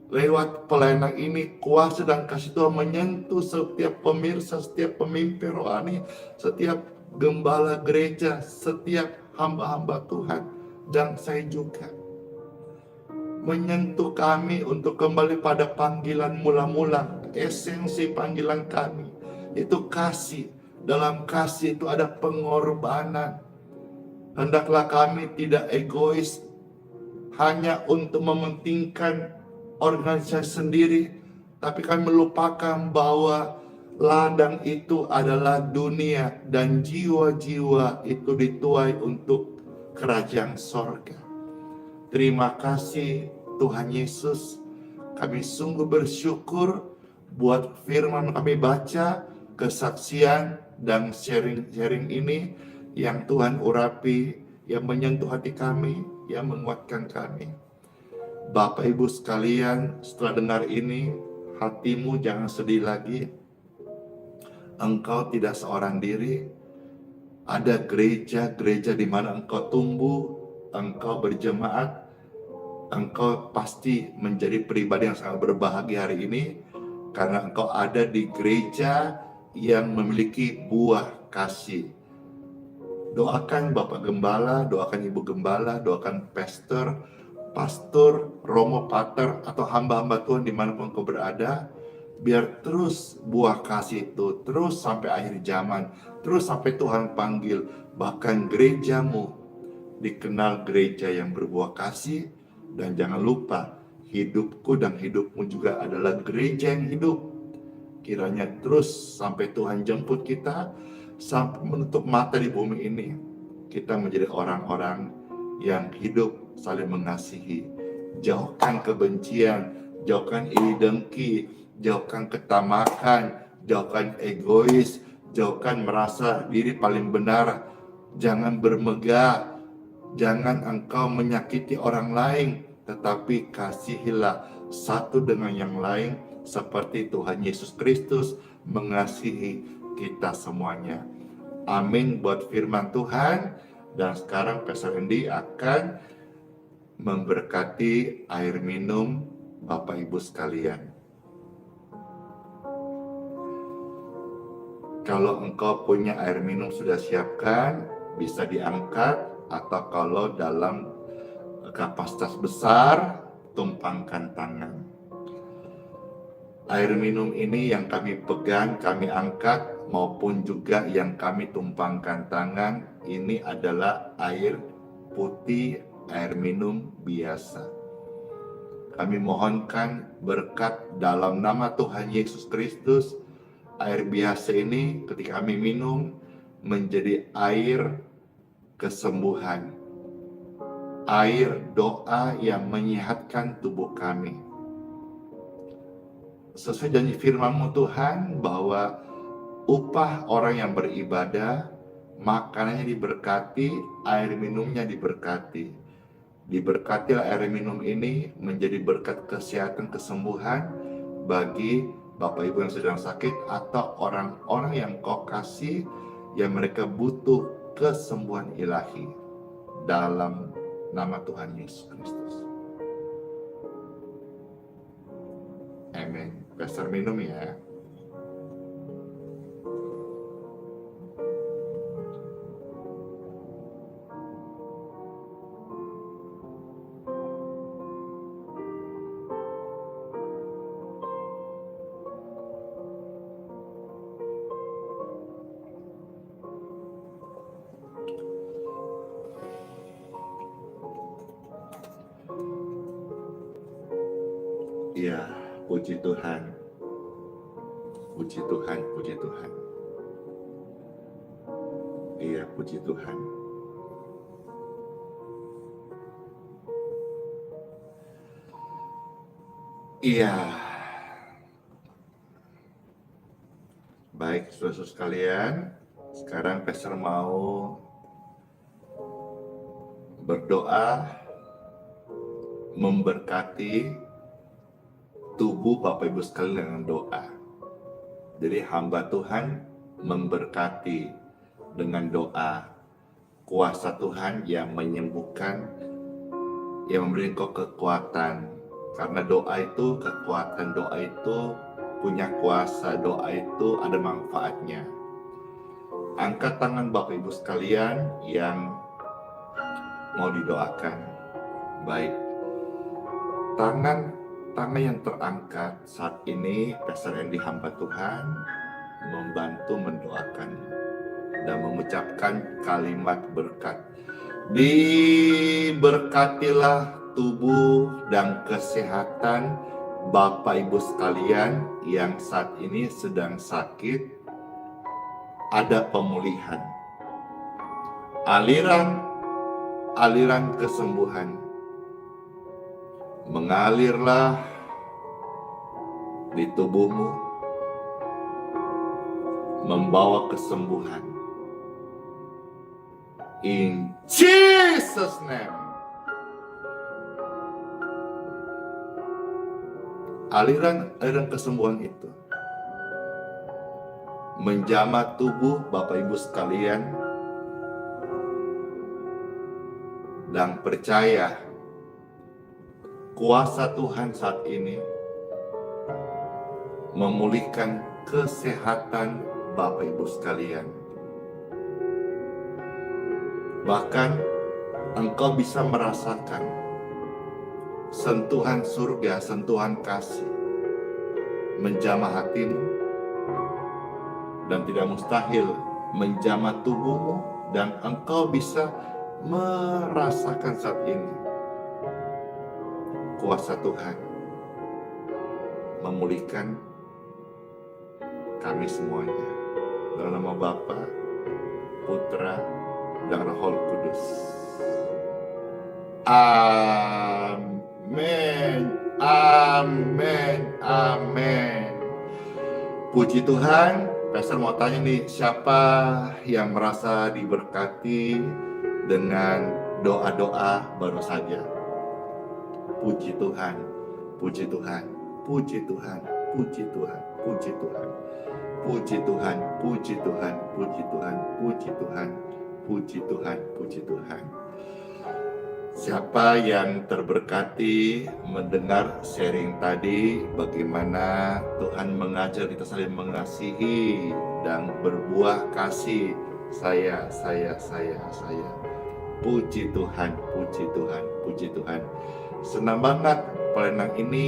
Lewat pelayanan ini, kuasa dan kasih Tuhan menyentuh setiap pemirsa, setiap pemimpin rohani, setiap gembala gereja, setiap hamba-hamba Tuhan, dan saya juga. Menyentuh kami untuk kembali pada panggilan mula-mula, esensi panggilan kami, itu kasih. Dalam kasih itu ada pengorbanan. Hendaklah kami tidak egois, hanya untuk mementingkan organisasi sendiri, tapi kami melupakan bahwa ladang itu adalah dunia dan jiwa-jiwa itu dituai untuk kerajaan sorga. Terima kasih Tuhan Yesus, kami sungguh bersyukur buat firman kami baca, kesaksian dan sharing-sharing ini yang Tuhan urapi, yang menyentuh hati kami, yang menguatkan kami. Bapak Ibu sekalian, setelah dengar ini, hatimu jangan sedih lagi. Engkau tidak seorang diri. Ada gereja-gereja di mana engkau tumbuh, engkau berjemaat, engkau pasti menjadi pribadi yang sangat berbahagia hari ini, karena engkau ada di gereja yang memiliki buah kasih. Doakan Bapak Gembala, doakan Ibu Gembala, doakan pastor, romo pater, atau hamba-hamba Tuhan dimanapun kau berada, biar terus buah kasih itu terus sampai akhir zaman, terus sampai Tuhan panggil, bahkan gerejamu dikenal gereja yang berbuah kasih. Dan jangan lupa, hidupku dan hidupmu juga adalah gereja yang hidup. Kiranya terus sampai Tuhan jemput kita, sampai menutup mata di bumi ini, kita menjadi orang-orang yang hidup saling mengasihi. Jauhkan kebencian, jauhkan iri dengki, jauhkan ketamakan, jauhkan egois, jauhkan merasa diri paling benar. Jangan bermegah, jangan engkau menyakiti orang lain, tetapi kasihilah satu dengan yang lain seperti Tuhan Yesus Kristus mengasihi kita semuanya. Amin buat firman Tuhan. Dan sekarang Pastor Hendy akan memberkati air minum Bapak Ibu sekalian. Kalau engkau punya air minum sudah siapkan, bisa diangkat, atau kalau dalam kapasitas besar, tumpangkan tangan. Air minum ini yang kami pegang, kami angkat, maupun juga yang kami tumpangkan tangan, ini adalah air putih, air minum biasa. Kami mohonkan berkat dalam nama Tuhan Yesus Kristus, air biasa ini ketika kami minum menjadi air kesembuhan, air doa yang menyehatkan tubuh kami. Sesuai janji firman-Mu Tuhan, bahwa upah orang yang beribadah, makanannya diberkati, air minumnya diberkati. Diberkatilah air minum ini menjadi berkat kesehatan, kesembuhan bagi Bapak Ibu yang sedang sakit, atau orang-orang yang Kau kasih yang mereka butuh kesembuhan ilahi, dalam nama Tuhan Yesus Kristus. Amin. Pastor minum ya. Ya, puji Tuhan. Puji Tuhan, puji Tuhan. Iya, puji Tuhan. Iya. Baik, saudara sekalian, sekarang Pastor mau berdoa memberkati tubuh Bapak Ibu sekalian dengan doa. Jadi hamba Tuhan memberkati dengan doa. Kuasa Tuhan yang menyembuhkan, yang memberi kau kekuatan. Karena doa itu kekuatan, doa itu punya kuasa, doa itu ada manfaatnya. Angkat tangan Bapak Ibu sekalian yang mau didoakan. Baik. Tangan yang terangkat saat ini, Pastor Andy hamba Tuhan membantu mendoakan dan mengucapkan kalimat berkat. Diberkatilah tubuh dan kesehatan Bapak Ibu sekalian yang saat ini sedang sakit, ada pemulihan. Aliran kesembuhan mengalirlah di tubuhmu, membawa kesembuhan. In Jesus' name. Aliran kesembuhan itu menjamah tubuh Bapak Ibu sekalian, dan percaya kuasa Tuhan saat ini memulihkan kesehatan Bapak Ibu sekalian. Bahkan engkau bisa merasakan sentuhan surga, sentuhan kasih menjamah hatimu, dan tidak mustahil menjamah tubuhmu, dan engkau bisa merasakan saat ini kuasa Tuhan memulihkan kami semuanya. Dalam nama Bapa, Putra, dan Roh Kudus. Amin, amin, amin. Puji Tuhan. Pastor mau tanya nih, siapa yang merasa diberkati dengan doa-doa baru saja? Puji Tuhan, puji Tuhan, puji Tuhan, puji Tuhan, puji Tuhan, puji Tuhan, puji Tuhan, puji Tuhan, puji Tuhan, puji Tuhan, puji Tuhan. Siapa yang terberkati mendengar sharing tadi, bagaimana Tuhan mengajar kita saling mengasihi dan berbuah kasih. Saya. Puji Tuhan, puji Tuhan, puji Tuhan. Senang banget pelayanan ini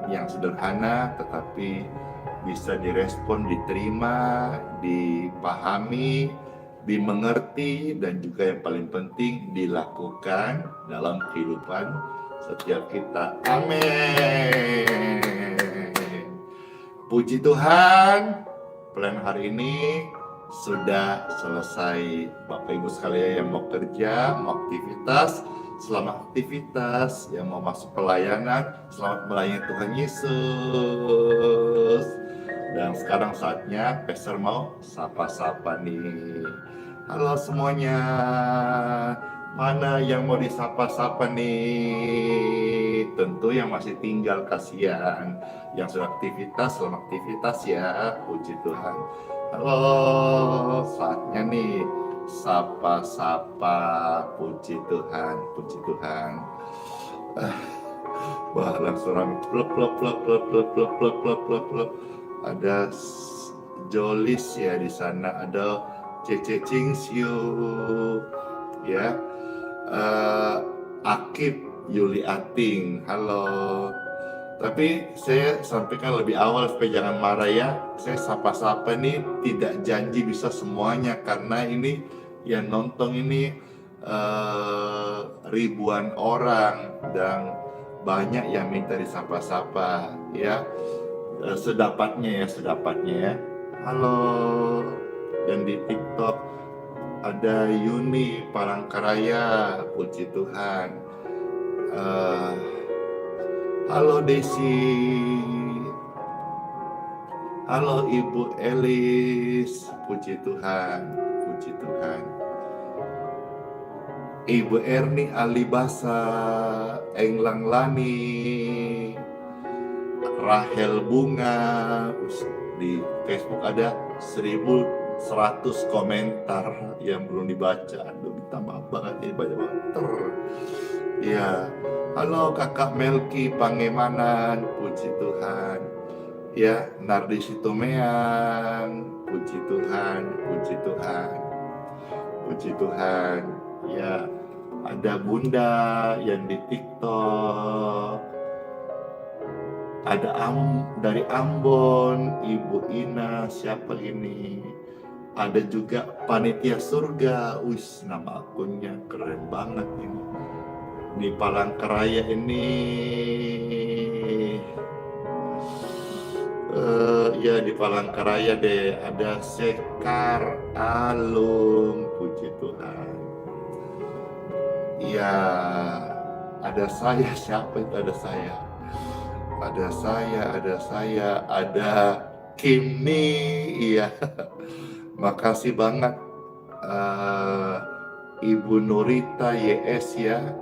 yang sederhana tetapi bisa direspon, diterima, dipahami, dimengerti, dan juga yang paling penting dilakukan dalam kehidupan setiap kita. Amin. Puji Tuhan, pelayanan hari ini sudah selesai. Bapak Ibu sekalian yang mau kerja, mau aktivitas, selamat aktivitas. Yang mau masuk pelayanan, selamat melayani Tuhan Yesus. Dan sekarang saatnya Pastor mau sapa-sapa nih. Halo semuanya, mana yang mau disapa-sapa nih? Tentu yang masih tinggal, kasihan. Yang sudah aktivitas, selamat aktivitas ya. Puji Tuhan. Halo, saatnya nih sapa-sapa. Puji Tuhan, puji Tuhan. Wah, langsung rame. Plop. Ada Jolis ya di sana, ada Cece Cingsiu, ya, Akib Yuli Ating, halo. Tapi saya sampaikan lebih awal supaya jangan marah ya. Saya sapa-sapa nih tidak janji bisa semuanya karena ini yang nonton ini ribuan orang dan banyak yang minta disapa-sapa ya. Sedapatnya ya. Halo. Dan di TikTok ada Yuni Palangkaraya, puji Tuhan. Halo Desi. Halo Ibu Elis, puji Tuhan, puji Tuhan. Ibu Erni Alibasa, Englang Lani, Rahel Bunga, Di Facebook ada 1.100 komentar yang belum dibaca. Aduh, minta maaf banget, ini banyak banget. Iya, halo kakak Melki Pangemanan, puji Tuhan. Ya, Nardi Situmeang, puji Tuhan, puji Tuhan, puji Tuhan. Ya, ada Bunda yang di TikTok. Ada dari Ambon, Ibu Ina, siapa ini? Ada juga Panitia Surga, wis nama akunnya keren banget ini. Di Palangkaraya ini, ya di Palangkaraya deh, ada Sekar Alung, puji Tuhan. Ya, ada saya, siapa itu ada saya? Ada saya, ada Kimni, iya. Makasih banget Ibu Nurita YS ya,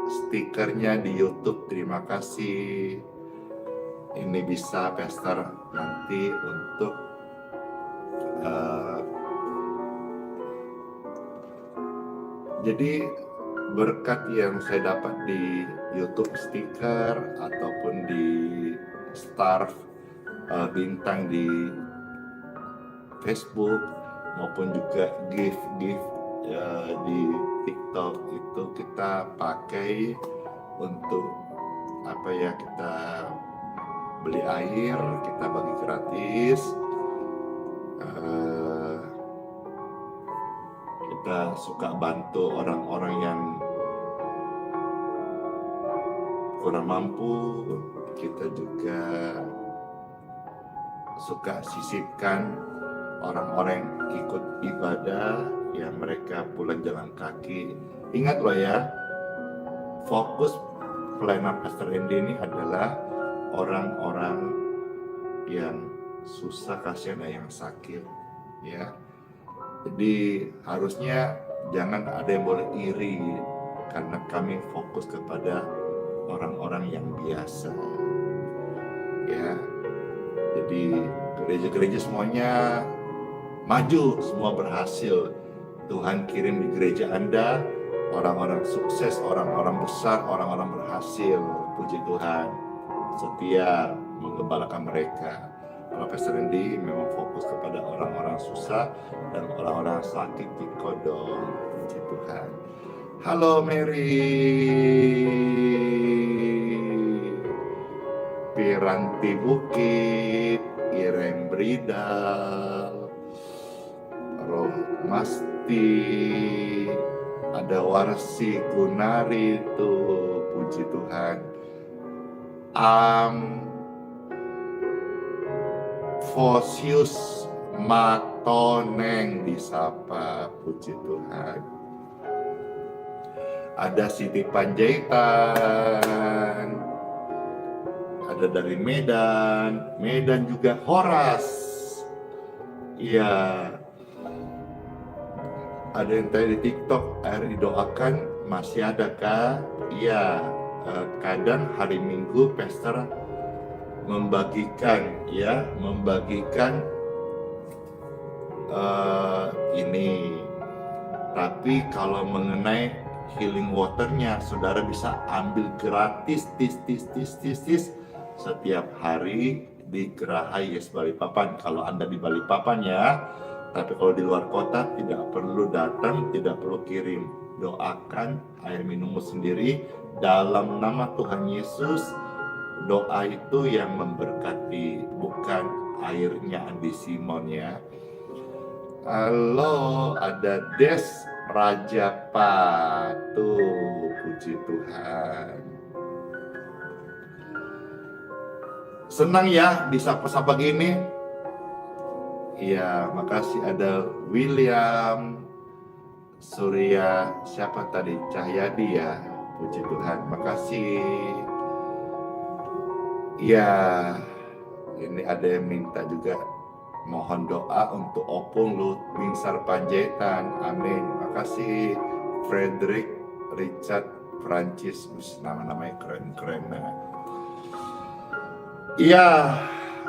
stikernya di YouTube, terima kasih. Ini bisa Pastor nanti untuk jadi berkat yang saya dapat di YouTube stiker ataupun di star bintang di Facebook maupun juga gift di TikTok itu kita pakai untuk kita beli air, kita bagi gratis, kita suka bantu orang-orang yang kurang mampu, kita juga suka sisipkan orang-orang yang ikut ibadah yang mereka pulang jalan kaki. Ingat loh ya, fokus pelayanan Pastor Andy ini adalah orang-orang yang susah, kasihan, dan yang sakit ya. Jadi harusnya jangan ada yang boleh iri karena kami fokus kepada orang-orang yang biasa ya. Jadi gereja-gereja semuanya maju, semua berhasil. Tuhan kirim di gereja Anda orang-orang sukses, orang-orang besar, orang-orang berhasil. Puji Tuhan, setia menggembalakan mereka. Kalau Pastor Andy memang fokus kepada orang-orang susah dan orang-orang sakit di kodong. Puji Tuhan. Halo Mary, Piranti Bukit, Irem Bridal, Roh Masti, ada Warsi Kunari itu, puji Tuhan. Fosius Matoneng disapa, puji Tuhan. Ada Siti Panjaitan, ada dari Medan juga Horas. Iya. Ada yang tadi di TikTok, air didoakan masih ada kah? Iya. Kadang hari Minggu Pastor membagikan ini. Tapi kalau mengenai healing waternya, saudara bisa ambil gratis setiap hari di Geraha Yes Balikpapan. Kalau Anda di Balikpapan ya, tapi kalau di luar kota tidak perlu datang, tidak perlu kirim. Doakan air minummu sendiri dalam nama Tuhan Yesus. Doa itu yang memberkati, bukan airnya Andi Simon ya. Halo, ada Des Raja Patu, puji Tuhan. Senang ya disapa-sapa gini. Iya, makasih. Ada William, Surya, siapa tadi? Cahyadi ya, puji Tuhan. Makasih. Iya, ini ada yang minta juga mohon doa untuk Opung Lut Binsar Panjaitan. Amin. Makasih. Frederick Richard Francis, nama-namanya keren-keren. Iya,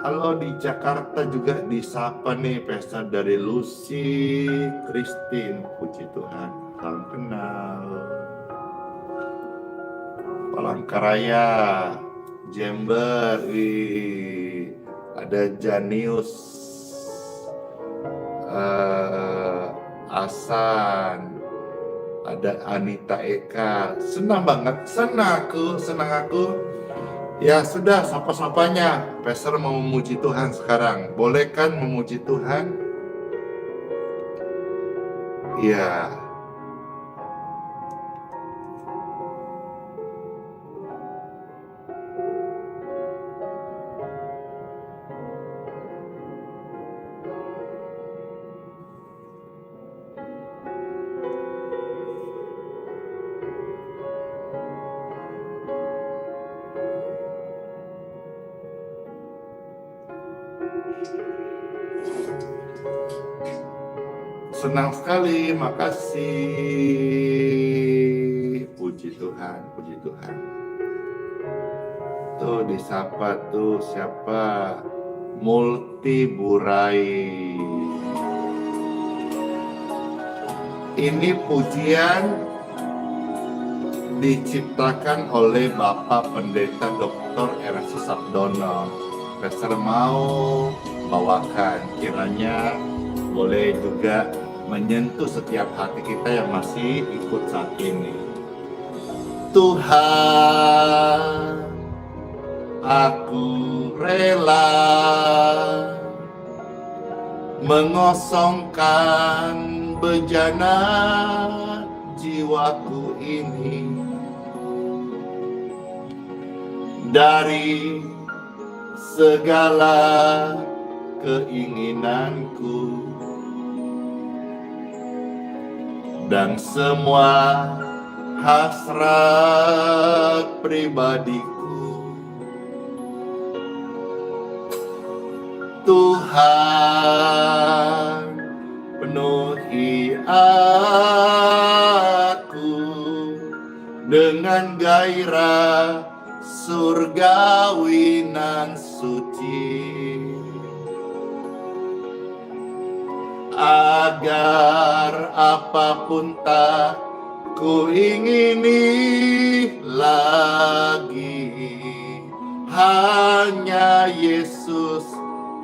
Halo di Jakarta juga disapa nih, pesta dari Lucy Christine, puji Tuhan, salam kenal. Palangkaraya, Jember, ada Janius, Asan, ada Anita Eka. Senang banget, senang aku. Ya sudah, sapa-sapanya. Pastor mau memuji Tuhan sekarang. Boleh kan memuji Tuhan? Ya. Senang sekali, makasih. Puji Tuhan, puji Tuhan. Tuh disapa tuh siapa? Multi Burai. Ini pujian diciptakan oleh Bapak Pendeta Dr. Erastus Sabdono. Pastor mau bawakan, kiranya boleh juga menyentuh setiap hati kita yang masih ikut saat ini. Tuhan, aku rela mengosongkan bejana jiwaku ini dari segala keinginanku dan semua hasrat pribadiku. Tuhan, penuhi aku dengan gairah surgawi nan suci, agar apapun tak ku ingini lagi, hanya Yesus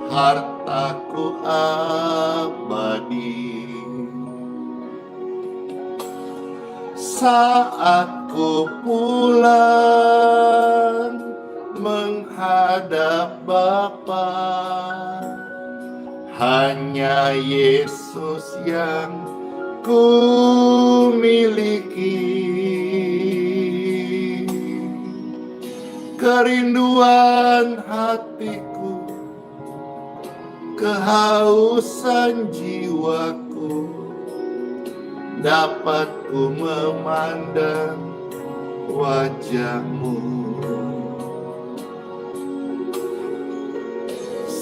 hartaku abadi. Saat ku pulang menghadap Bapa, hanya Yesus yang ku miliki. Kerinduan hatiku, kehausan jiwaku, dapat ku memandang wajah-Mu.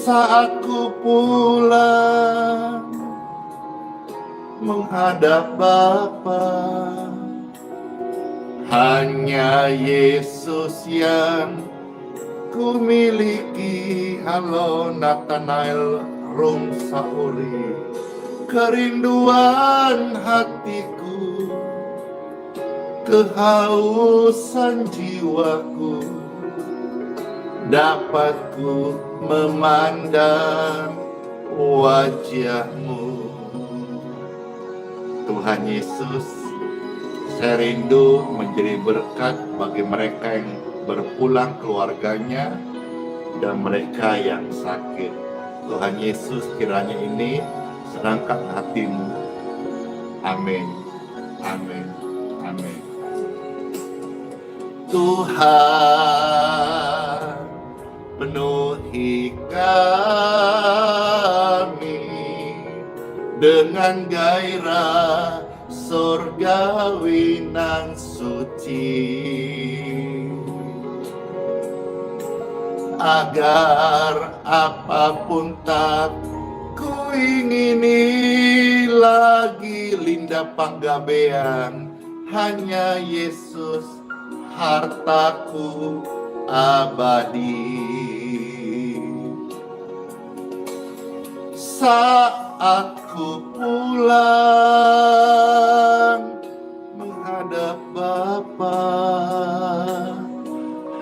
Saat ku pulang menghadap Bapa, hanya Yesus yang ku miliki. Halo Nathanael Rum Sauri, kerinduan hatiku, kehausan jiwaku, dapat ku memandang wajah-Mu. Tuhan Yesus, saya rindu menjadi berkat bagi mereka yang berpulang keluarganya dan mereka yang sakit. Tuhan Yesus, kiranya ini senangkan hati-Mu. Amin. Amin. Amin. Tuhan, penuhi kami dengan gairah surgawi nan suci, agar apapun tak ku ingini lagi, Linda Panggabean, hanya Yesus hartaku abadi. Saat ku pulang menghadap Bapa,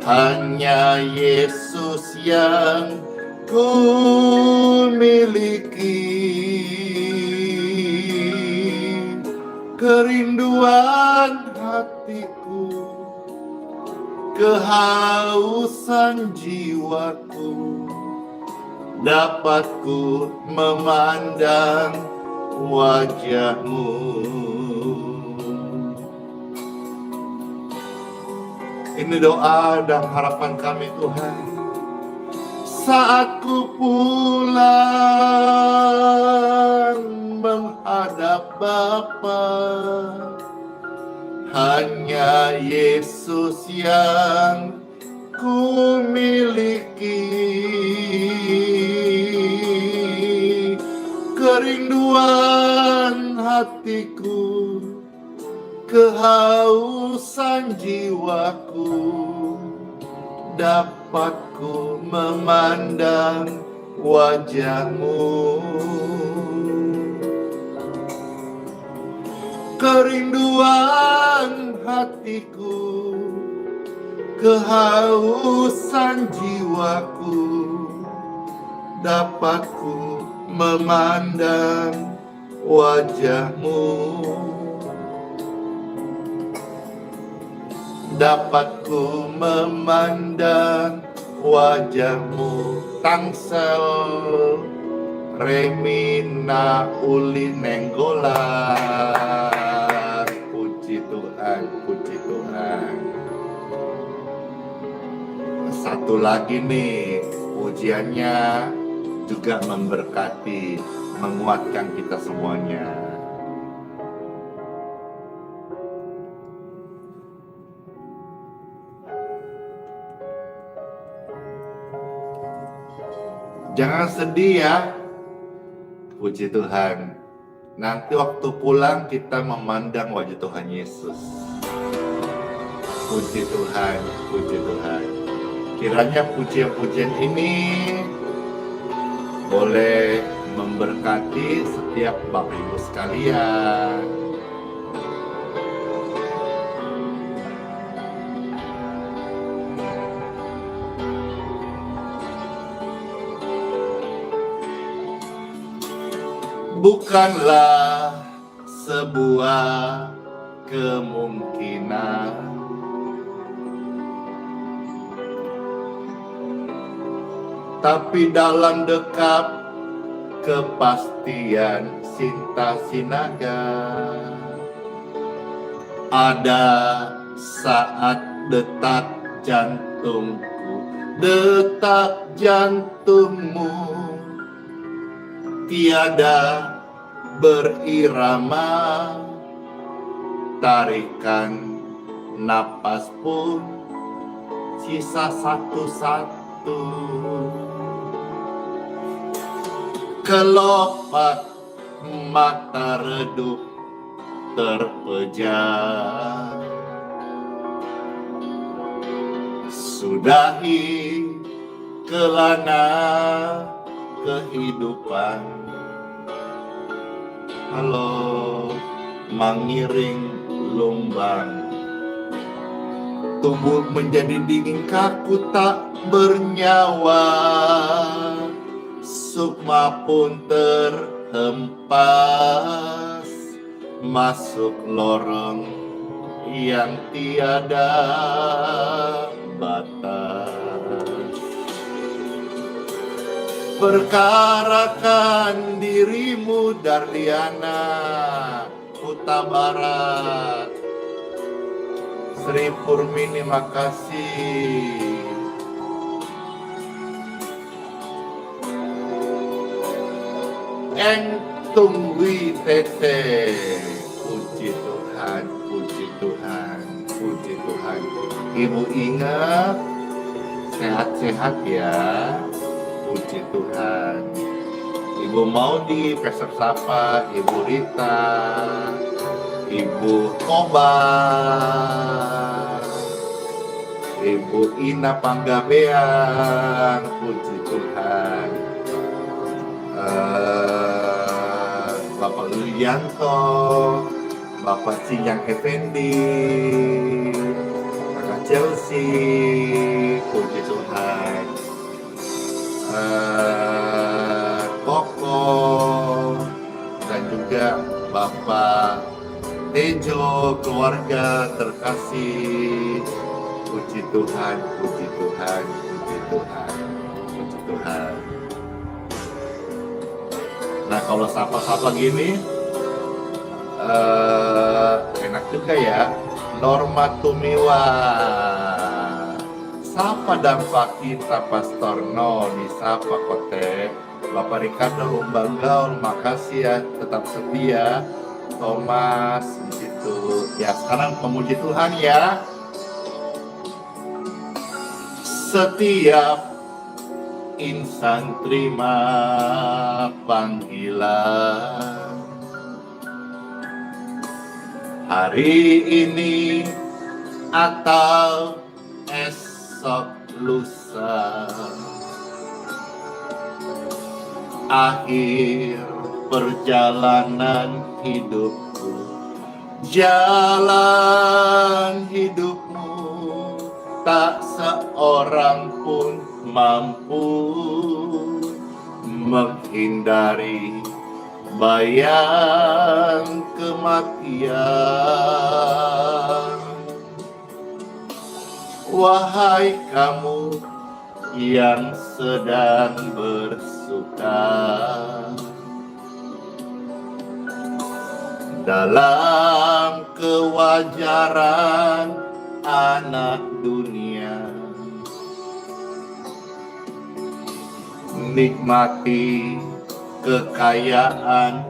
hanya Yesus yang ku miliki. Kerinduan hatiku, kehausan jiwaku, dapat ku memandang wajah-Mu. Ini doa dan harapan kami Tuhan. Saat ku pulang menghadap Bapa, hanya Yesus yang ku miliki. Kerinduan hatiku, kehausan jiwaku, dapat ku memandang wajah-Mu. Kerinduan hatiku, kehausan jiwaku, dapat ku memandang wajah-Mu. Dapat ku memandang wajah-Mu. Tangsel Remina Uli Nenggolan. Puji Tuhan, puji Tuhan. Satu lagi nih, pujiannya juga memberkati, menguatkan kita semuanya. Jangan sedih ya. Puji Tuhan. Nanti waktu pulang kita memandang wajah Tuhan Yesus. Puji Tuhan, puji Tuhan. Kiranya pujian-pujian ini boleh memberkati setiap Bapak Ibu sekalian. Bukanlah sebuah kemungkinan, tapi dalam dekat kepastian Sinta Sinaga, ada saat detak jantungku, detak jantungmu tiada berirama, tarikan napas pun sisa satu-satu. Kelopak mata redup terpejam, sudahi kelana kehidupan. Halo, mengiring lumbang, tubuh menjadi dingin kaku tak bernyawa, sukma pun terhempas masuk lorong yang tiada batas. Perkarakan dirimu Darliana Kuta Barat, Sri Purmini makasih. Tungwi Tete, puji Tuhan, puji Tuhan, puji Tuhan. Ibu ingat sehat-sehat ya. Puji Tuhan. Ibu Maudi, Pastor Sapa, Ibu Rita, Ibu Koba, Ibu Ina Panggabean, puji Tuhan. Bapak Lulianto, Bapak Cinyang Effendi, Kakak Chelsea, puji Tuhan. Koko, dan juga Bapak Tejo, keluarga terkasih. Puji Tuhan, puji Tuhan, puji Tuhan, puji Tuhan. Nah, kalau sapa-sapa gini, enak juga ya. Norma Tumiwa, sapa dampak kita Pastor No, disapa Kote. Bapak Ricardo Lumbanggaul, makasih ya, tetap setia. Thomas, di situ. Ya, sekarang memuji Tuhan ya. Setiap insan terima panggilan. Hari ini atau esok lusa. Akhir perjalanan hidupku, jalan hidupmu, tak seorang pun mampu menghindari bayang kematian. Wahai kamu yang sedang bersuka dalam kewajaran anak dunia, nikmati kekayaan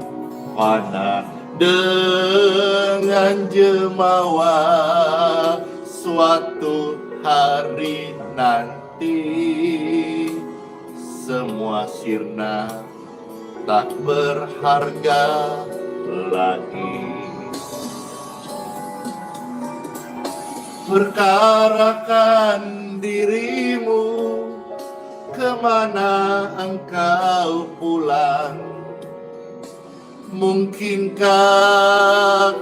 fana dengan jemawa. Suatu hari nanti semua sirna, tak berharga lagi. Perkarakan dirimu, kemana engkau pulang? Mungkinkah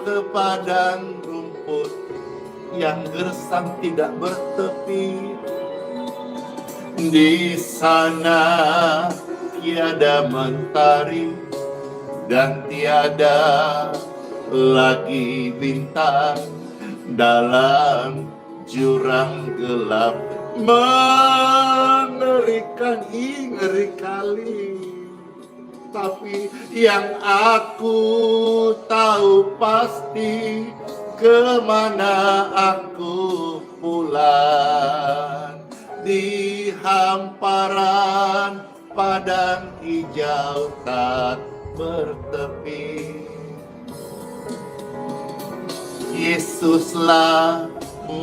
ke padang rumput yang gersang tidak bertepi? Di sana tiada mentari dan tiada lagi bintang, dalam jurang gelap mengerikan, ngeri kali. Tapi yang aku tahu pasti, kemana aku pulang. Di hamparan padang hijau tak bertepi. Yesuslah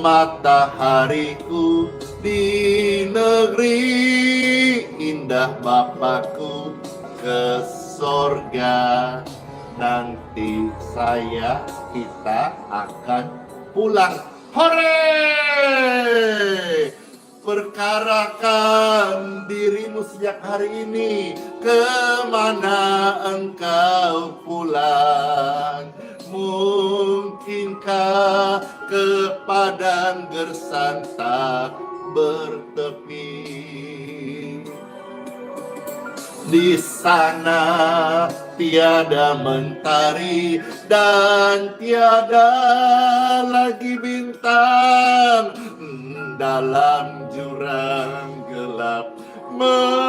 matahariku di negeri indah Bapakku, ke sorga nanti kita akan pulang. Hore! Perkarakan dirimu sejak hari ini, kemana engkau pulang? Mungkinkah ke padang gersang tak bertepi? Di sana tiada mentari dan tiada lagi bintang, dalam jurang gelap mengerikan.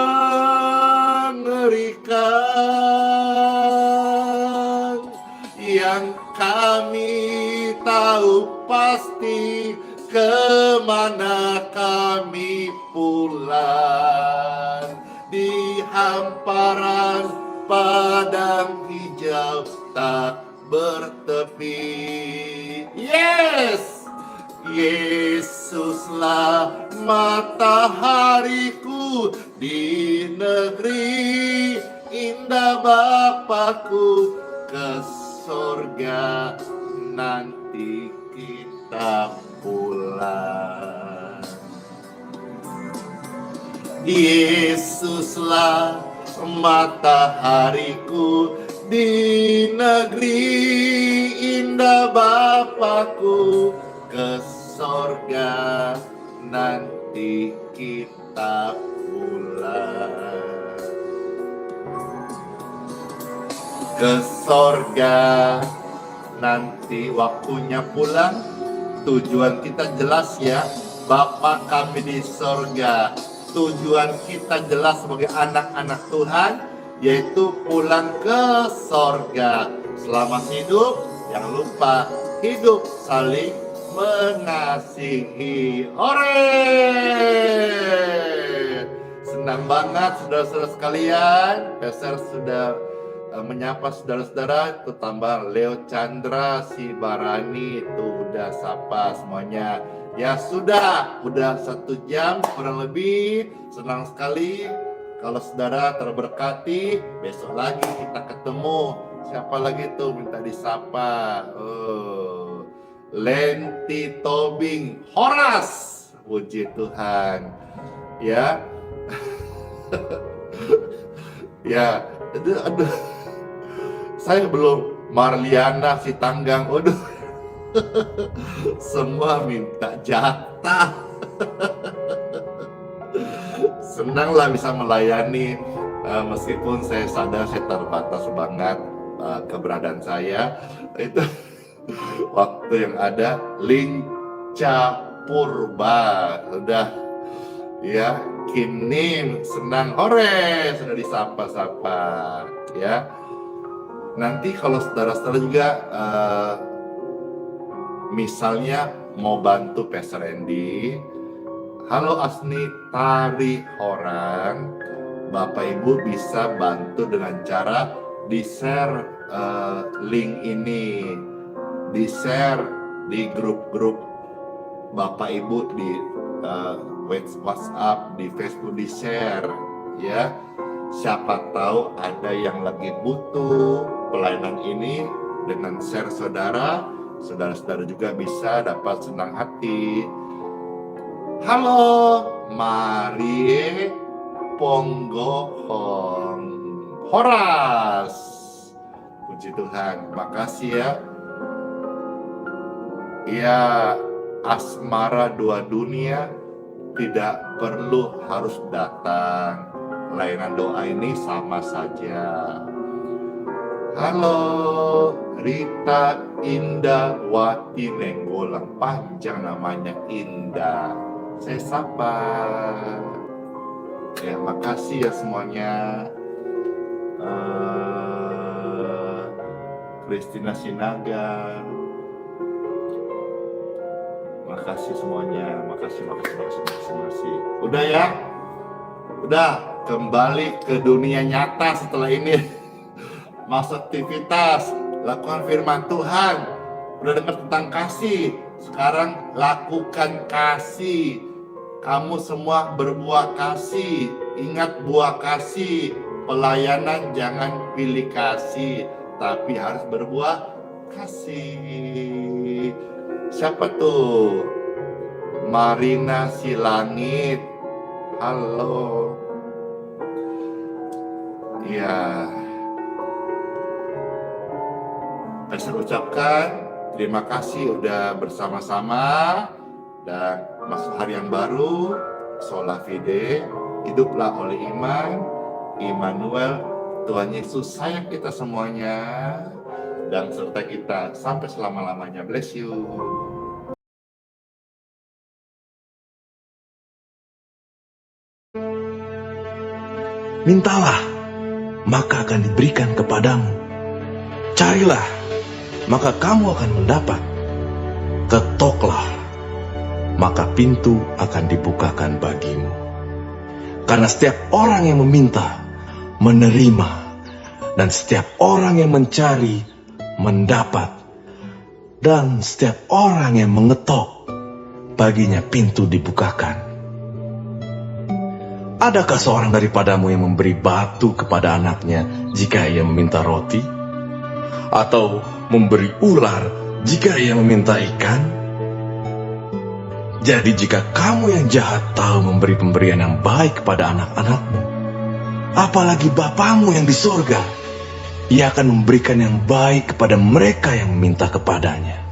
Yang kami tahu pasti, kemana kami pulang. Di hamparan padang hijau tak bertepi. Yes! Yesuslah matahariku di negeri indah Bapakku, ke sorga nanti kita pulang. Yesuslah matahariku di negeri indah Bapakku, ke sorga nanti kita pulang. Ke sorga nanti waktunya pulang. Tujuan kita jelas ya, Bapa kami di sorga. Tujuan kita jelas sebagai anak-anak Tuhan, yaitu pulang ke sorga. Selama hidup, jangan lupa hidup saling mengasihi. Ore! Senang banget saudara-saudara sekalian. Peser sudah menyapa saudara-saudara, terutama Leo Chandra, si Barani itu udah sapa semuanya. Ya sudah 1 jam kurang lebih. Senang sekali kalau saudara terberkati. Besok lagi kita ketemu. Siapa lagi tuh minta disapa? Lenti Tobing Horas, puji Tuhan. Ya. Ya, aduh. Saya belum Marliana si Tanggang. Waduh. Semua minta jatah. Senanglah bisa melayani, meskipun saya sadar saya terbatas banget keberadaan saya. Itu waktu yang ada Linca Purba udah ya, Kim Nim senang, hore sudah disapa-sapa ya. Nanti kalau saudara-saudara juga misalnya mau bantu Pastor Andy, halo Asni Tari Orang, Bapak Ibu bisa bantu dengan cara di-share link ini, di-share di grup-grup Bapak Ibu di WhatsApp, di Facebook, di-share ya. Siapa tahu ada yang lagi butuh pelayanan ini. Dengan share saudara-saudara juga bisa dapat senang hati. Halo Marie Ponggohong Horas, puji Tuhan, makasih ya. Ya, asmara dua dunia tidak perlu harus datang. Layanan doa ini sama saja. Halo Rita Indah Wati Nenggolang, panjang namanya Indah. Saya sapa. Ya, makasih ya semuanya. Kristina Sinaga. Makasih semuanya. Makasih. Udah ya? Udah. Kembali ke dunia nyata setelah ini. Masuk aktivitas, lakukan firman Tuhan. Udah dengar tentang kasih, sekarang lakukan kasih. Kamu semua berbuah kasih. Ingat buah kasih. Pelayanan jangan pilih kasih, tapi harus berbuah kasih. Siapa tuh? Marina Silangit. Halo. Ya, saya ucapkan terima kasih udah bersama-sama dan masuk hari yang baru. Sola Fide, hiduplah oleh iman. Immanuel, Tuhan Yesus sayang kita semuanya dan serta kita sampai selama-lamanya. Bless you. Mintalah, maka akan diberikan kepadamu. Carilah, maka kamu akan mendapat. Ketoklah, maka pintu akan dibukakan bagimu. Karena setiap orang yang meminta, menerima, dan setiap orang yang mencari, mendapat. Dan setiap orang yang mengetok, baginya pintu dibukakan. Adakah seorang daripadamu yang memberi batu kepada anaknya jika ia meminta roti? Atau memberi ular jika ia meminta ikan? Jadi jika kamu yang jahat tahu memberi pemberian yang baik kepada anak-anakmu, apalagi Bapamu yang di sorga Ia akan memberikan yang baik kepada mereka yang meminta kepadanya.